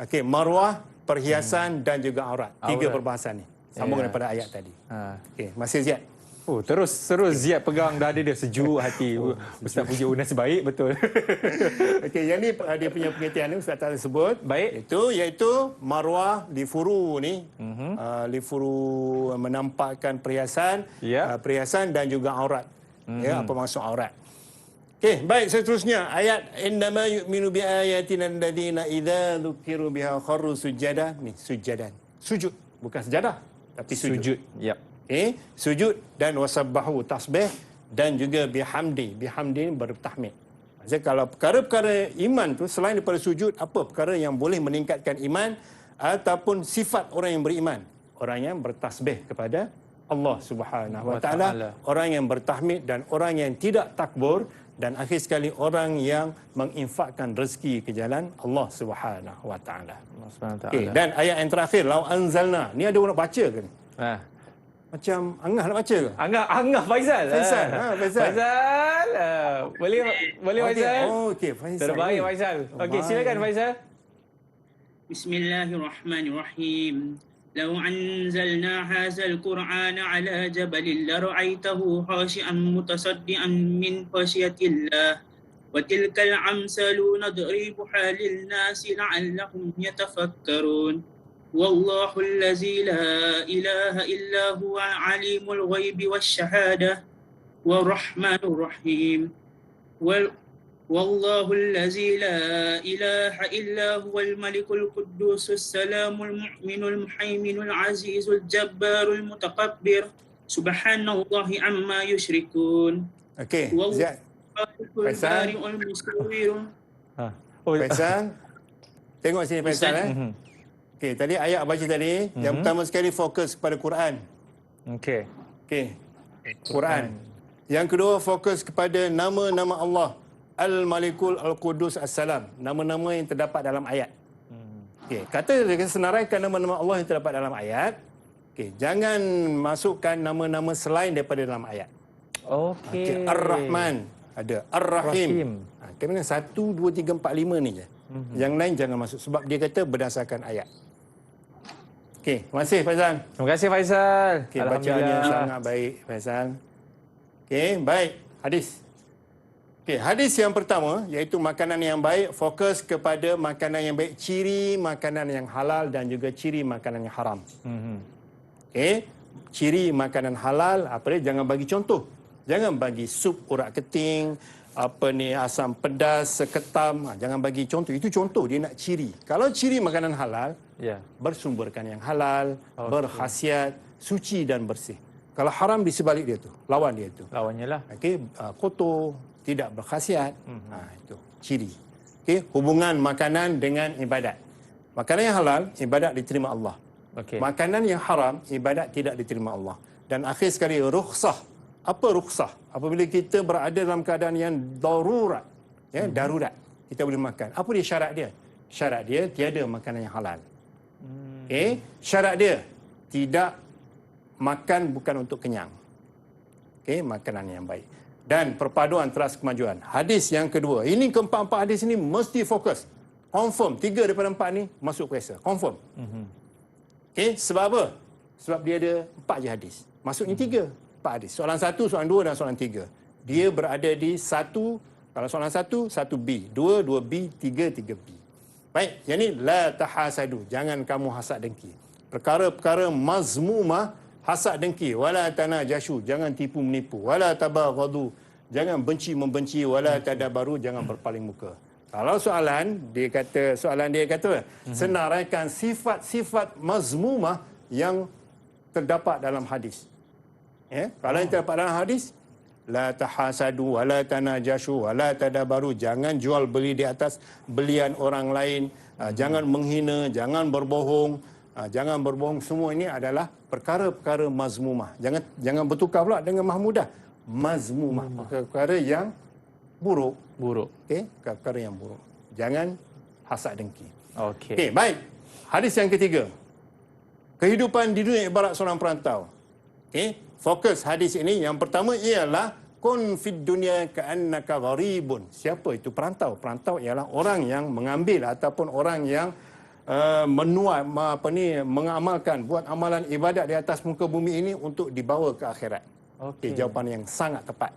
Okey, marwah, perhiasan dan juga aurat. Tiga perbahasan ni. Sambung daripada ayat tadi. Okey, masih Ziad. Terus Ziad pegang dada dia, sejuk hati. Ustaz puji Unas baik betul. Okey, yang ni dia punya pengertian ni Ustaz tak sebut. Baik. Iaitu marwah lifuru ni. Lifuru menampakkan perhiasan, perhiasan dan juga aurat. Ya, apa maksud aurat? Okey, baik, seterusnya ayat innama yu'minu bi ayatina alladziina idza dzukiru biha kharru sujada. Ni sujadan. Sujud, bukan sejadah, tapi sujud. Sujud dan wasabbahu tasbih dan juga bihamdi bertahmid. Maksudnya kalau perkara-perkara iman tu selain daripada sujud, apa perkara yang boleh meningkatkan iman ataupun sifat orang yang beriman? Orang yang bertasbih kepada Allah Subhanahu wa taala, orang yang bertahmid dan orang yang tidak takbur, dan akhir sekali orang yang menginfakkan rezeki ke jalan Allah Subhanahu wa taala. Okay, dan ayat yang terakhir, lau anzalna. Ni ada orang nak baca ke ni? Macam Angah nak baca ke? Angah Faizal. Faizal. Boleh Faizal? Okey, Faizal. Terbaik Faizal. Okey, silakan Faizal. Bismillahirrahmanirrahim. لو أنزلنا هذا القرآن على جبل لرأيته خاشعا متصدعا من خشية الله وتلك الأمثال نضربها للناس لعلهم يتفكرون. والله الذي لا إله إلا هو عليم الغيب والشهادة والرحمن الرحيم والله الذي لا إله إلا هو الملك القدوس السلام المؤمن المهيمن العزيز الجبار المتكبر سبحان الله عما يشركون. Okey, Ziad. Faisal. Faisal. Tengok sini Faisal Okey, tadi ayat baca tadi, yang pertama sekali fokus kepada Quran. Okey. Okey. Quran. Yang kedua fokus kepada nama-nama Allah. Al-Malikul Al-Qudus As-Salam. Nama-nama yang terdapat dalam ayat. Okey, kata senaraikan nama-nama Allah yang terdapat dalam ayat. Okey, jangan masukkan nama-nama selain daripada dalam ayat. Okey. Ar-Rahman ada, Ar-Rahim. Kena 1 2 3 4 5 ni je. Yang lain jangan masuk sebab dia kata berdasarkan ayat. Okey, terima kasih Faizal. Terima kasih Faizal. Okey, bacaannya sangat baik Faizal. Okey, baik. Hadis. Okey, hadis yang pertama iaitu makanan yang baik, fokus kepada makanan yang baik, ciri makanan yang halal dan juga ciri makanan yang haram. Okey, ciri makanan halal apa dia? Jangan bagi contoh. Jangan bagi sup urat keting, asam pedas seketam. Jangan bagi contoh. Itu contoh, dia nak ciri. Kalau ciri makanan halal, bersumberkan yang halal, berkhasiat, suci dan bersih. Kalau haram di sebalik dia tu, lawan dia tu. Lawannya lah. Okey, kotor, tidak berkhasiat. Itu ciri. Okey, hubungan makanan dengan ibadat. Makanan yang halal, ibadat diterima Allah. Makanan yang haram, ibadat tidak diterima Allah. Dan akhir sekali, rukhsah. Apa rukhsah? Apabila kita berada dalam keadaan yang darurat, darurat, kita boleh makan. Apa dia syarat dia? Syarat dia tiada makanan yang halal. Okey, syarat dia tidak makan bukan untuk kenyang. Okey, makanan yang baik. Dan perpaduan teras kemajuan. Hadis yang kedua. Ini keempat-empat hadis ini mesti fokus. Confirm. 3 daripada 4 ni masuk kuasa. Confirm. Okey, sebab apa? Sebab dia ada 4 je hadis. Maksudnya 3. 4 hadis. Soalan 1, soalan 2 dan soalan 3. Dia berada di 1, kalau soalan 1, 1B. 2, 2B. 3, 3B. Baik, yang ni la tahasadu. Jangan kamu hasad dengki. Perkara-perkara mazmumah, hasad dengki. Wala tanajashu. Jangan tipu menipu. Wala tabaghadu. Jangan benci membenci. Wala tadabaru. Jangan berpaling muka. Kalau soalan dia kata senaraikan sifat-sifat mazmumah yang terdapat dalam hadis. Kalau yang terdapat dalam hadis, la tahasadu wala tanajashu wala tadabaru. Jangan jual beli di atas belian orang lain, jangan menghina, jangan berbohong, semua ini adalah perkara-perkara mazmumah. Jangan bertukar pula dengan mahmudah. Mazmumah, perkara yang buruk. Okey, perkara yang buruk. Jangan hasad dengki. Okey, baik. Hadis yang ketiga. Kehidupan di dunia ibarat seorang perantau. Okey, fokus hadis ini yang pertama ialah kun fid dunya ka'annaka gharibun. Siapa itu perantau? Perantau ialah orang yang mengambil ataupun orang yang mengamalkan, buat amalan ibadat di atas muka bumi ini untuk dibawa ke akhirat. Okey, jawapan yang sangat tepat.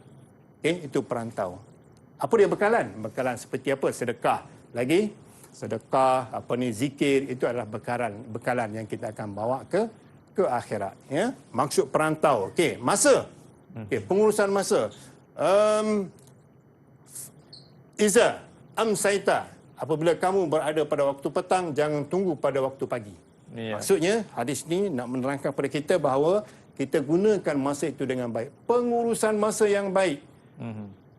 Okey, itu perantau. Apa dia bekalan? Bekalan seperti apa? Sedekah. Lagi sedekah, zikir, itu adalah bekalan yang kita akan bawa ke akhirat. Maksud perantau. Okey, masa. Okey, pengurusan masa. Iza amsaita. Apabila kamu berada pada waktu petang, jangan tunggu pada waktu pagi. Maksudnya, hadis ni nak menerangkan kepada kita bahawa kita gunakan masa itu dengan baik. Pengurusan masa yang baik.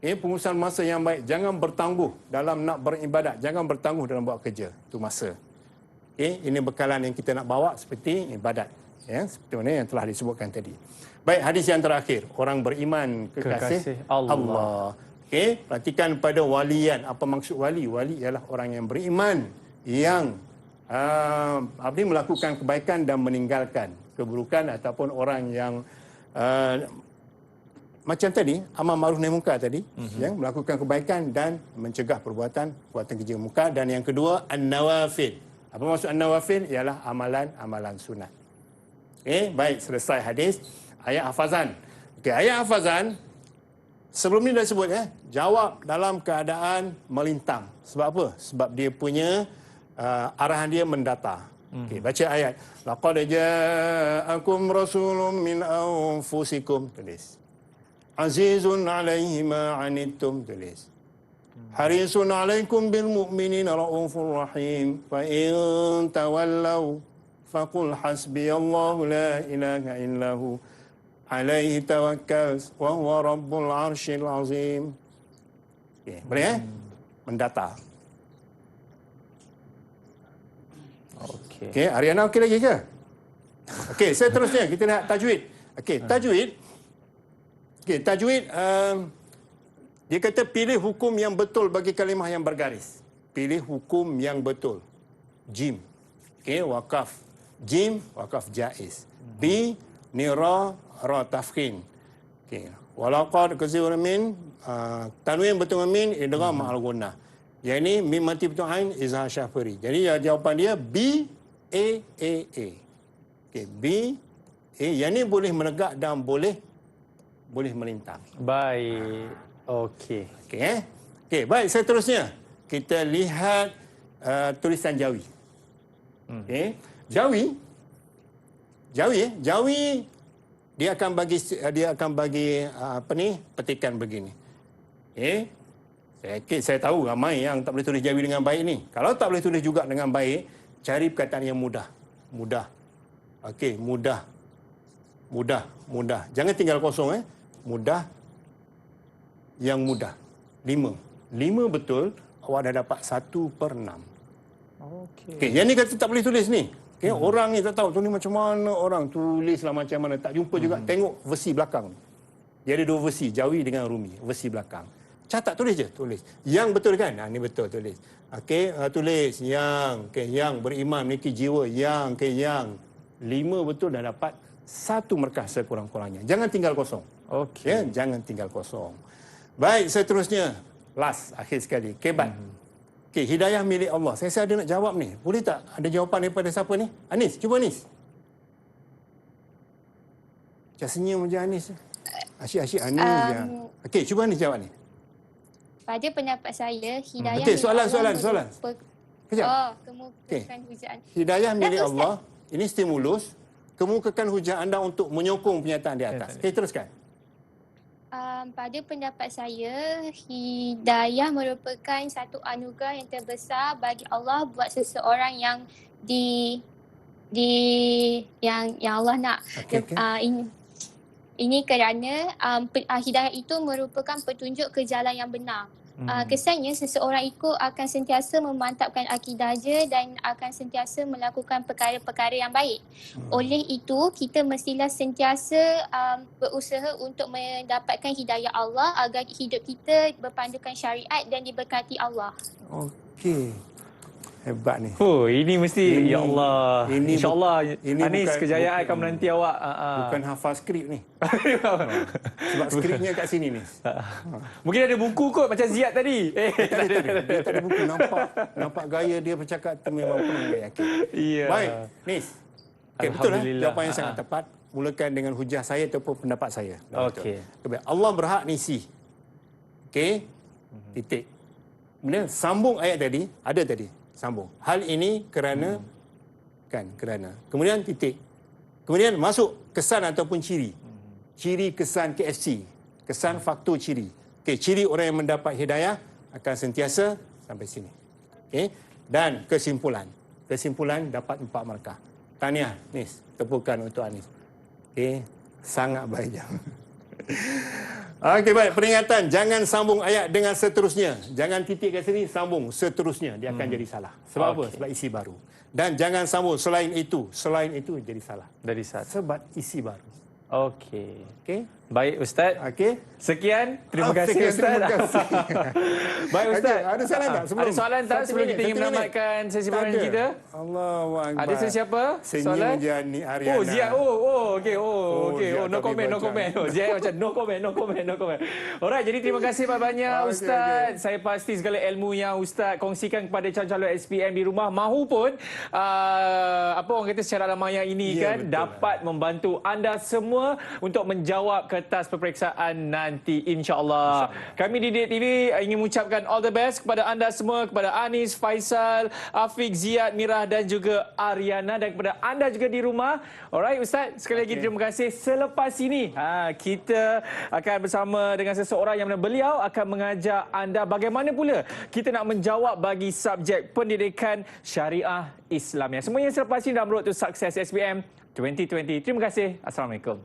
Pengurusan masa yang baik. Jangan bertangguh dalam nak beribadat. Jangan bertangguh dalam buat kerja. Itu masa. Ini bekalan yang kita nak bawa seperti ibadat. Seperti mana yang telah disebutkan tadi. Baik, hadis yang terakhir. Orang beriman kekasih Allah. Perhatikan pada walian. Apa maksud wali? Wali ialah orang yang beriman. Yang melakukan kebaikan dan meninggalkan keburukan, ataupun orang yang macam tadi, amal ma'ruf nahi munkar tadi, yang melakukan kebaikan dan mencegah perbuatan keji munkar. Dan yang kedua, an-nawafil. Apa maksud an-nawafil? Ialah amalan sunat. Baik, selesai hadis. Ayat hafazan. Ayat hafazan, sebelum ni dah sebut, jawab dalam keadaan melintang. Sebab apa? Sebab dia punya arahan dia mendata. Okey, baca ayat. Laqad ja'akum rasulun min anfusikum, tulis. Azizun 'alaihi ma 'anittum, tulis. Harisun 'alaikum bil mu'minina raufur rahim. Fa in tawallaw faqul hasbiyallahu la ilaha illahu alaihi tawakkal wa huwa rabbul arsyil azim. Okey, boleh mendata. Okey, Ariana okey lagi ke? Okey, seterusnya kita lihat tajwid. Okey, tajwid. Okey, tajwid dia kata pilih hukum yang betul bagi kalimah yang bergaris. Pilih hukum yang betul. Jim. Okey, wakaf jim, wakaf jaiz. Bi ni ra tafkhin. Okey, walaqad kasirun min tanwin bertemu min idgham ma'al gunnah. Yang ini mim mati betul ain izhar syafiri. Jadi jawapan dia B A. Okey, B A. Yang ini boleh menegak dan boleh melintang. Baik. Okey. Okey, baik, seterusnya kita lihat tulisan Jawi. Okey. Jawi dia akan bagi petikan begini. Saya tahu ramai yang tak boleh tulis Jawi dengan baik ni. Kalau tak boleh tulis juga dengan baik, cari perkataan yang mudah. Okey, mudah. Jangan tinggal kosong Mudah. Yang mudah. 5 betul, awak dah dapat 1/6. Okey, yang ni kata tak boleh tulis ni. Okay, orang ni tak tahu tulis macam mana, orang tulislah macam mana, tak jumpa juga. Tengok versi belakang. Dia ada 2 versi, Jawi dengan Rumi, versi belakang. Catat, tulis je, tulis. Yang betul kan? Ni betul, tulis. Okey, tulis yang, yang beriman memiliki jiwa, yang 5 betul dah dapat 1 markah sekurang-kurangnya. Jangan tinggal kosong. Okey, jangan tinggal kosong. Baik, seterusnya, akhir sekali, kebat. Okey, hidayah milik Allah. Saya ada nak jawab ni. Boleh tak ada jawapan daripada siapa ni? Anis, cuba Anis. Macam senyum je Anis. Asyik Anis je. Okey, cuba Anis jawab ni. Pada pendapat saya, hidayah Okey, milik soalan. Kejap. Kemukakan hujah. Hidayah milik Allah, ini stimulus. Kemukakan hujah anda untuk menyokong pernyataan di atas. Okey, teruskan. Pada pendapat saya, hidayah merupakan satu anugerah yang terbesar bagi Allah buat seseorang yang yang Allah nak. Ini kerana hidayah itu merupakan petunjuk ke jalan yang benar. Kesannya seseorang itu akan sentiasa memantapkan akidahnya dan akan sentiasa melakukan perkara-perkara yang baik. Oleh itu, kita mestilah sentiasa berusaha untuk mendapatkan hidayah Allah agar hidup kita berpandukan syariat dan diberkati Allah. Okey. Hebat ni. Ini mesti, ya Allah. InsyaAllah Anis, kejayaan akan menanti awak. Bukan hafal skrip ni. Sebab skripnya kat sini ni. Mungkin ada buku kot macam Ziyad tadi. Dia tak ada buku. Nampak gaya dia bercakap tu memang penuh yakin. Ya. Baik, Nis. Okay, betul jawapan yang sangat tepat. Mulakan dengan hujah saya ataupun pendapat saya. Okey. Allah berhak ngisi. Okey. Titik. Kemudian sambung ayat tadi, ada tadi. Sambung. Hal ini kerana kerana. Kemudian titik. Kemudian masuk kesan ataupun ciri. Ciri kesan KFC. Kesan faktor ciri. Okey, ciri orang yang mendapat hidayah akan sentiasa sampai sini. Okey. Dan kesimpulan. Kesimpulan dapat 4 markah. Tahniah, Nis. Tepukan untuk Anis. Okey, sangat baik. Okey, baik. Peringatan, jangan sambung ayat dengan seterusnya. Jangan titik kat sini, sambung seterusnya. Dia akan jadi salah. Sebab apa? Sebab isi baru. Dan jangan sambung selain itu. Selain itu jadi salah. Dari satu. Sebab isi baru. Okey. Okey. Baik, Ustaz. Okey. Sekian. Terima kasih, Ustaz. Terima kasih. Baik, Ustaz. Okay. Ada soalan tak sebelum? Ada soalan tak sebelum kita ingin menamatkan sesi perbincangan kita? Allahu Akbar. Ada sesiapa? Soalan? Senyum je Ariana. Ziyad. Okey. Okey. No comment. Ziyad macam no comment. Alright, jadi terima kasih banyak Ustaz. Saya pasti segala ilmu yang Ustaz kongsikan kepada calon-calon SPM di rumah mahupun apa orang kata secara lamanya ini kan betul. Dapat membantu anda semua untuk menjawab kertas peperiksaan nanti, insya-Allah. Kami di Didik TV ingin mengucapkan all the best kepada anda semua, kepada Anis, Faisal, Afiq, Ziyad, Mirah dan juga Ariana, dan kepada anda juga di rumah. Alright Ustaz, sekali lagi terima kasih. Selepas ini kita akan bersama dengan seseorang yang mana beliau akan mengajar anda bagaimana pula kita nak menjawab bagi subjek pendidikan syariah Islam. Semuanya selepas ini dalam Road to Success SPM 2020. Terima kasih. Assalamualaikum.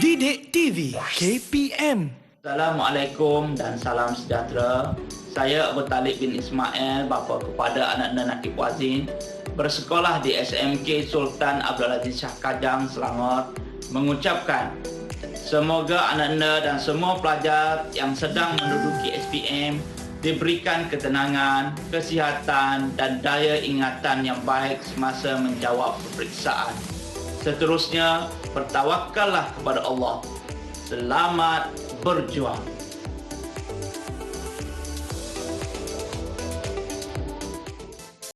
Didik TV KPM. Assalamualaikum dan salam sejahtera. Saya Abu Talib bin Ismail, bapa kepada anak-anak Nakib Wazin, bersekolah di SMK Sultan Abdul Aziz Shah Kajang, Selangor, mengucapkan semoga anak-anak dan semua pelajar yang sedang menduduki SPM diberikan ketenangan, kesihatan dan daya ingatan yang baik semasa menjawab peperiksaan. Seterusnya, bertawakallah kepada Allah. Selamat berjuang.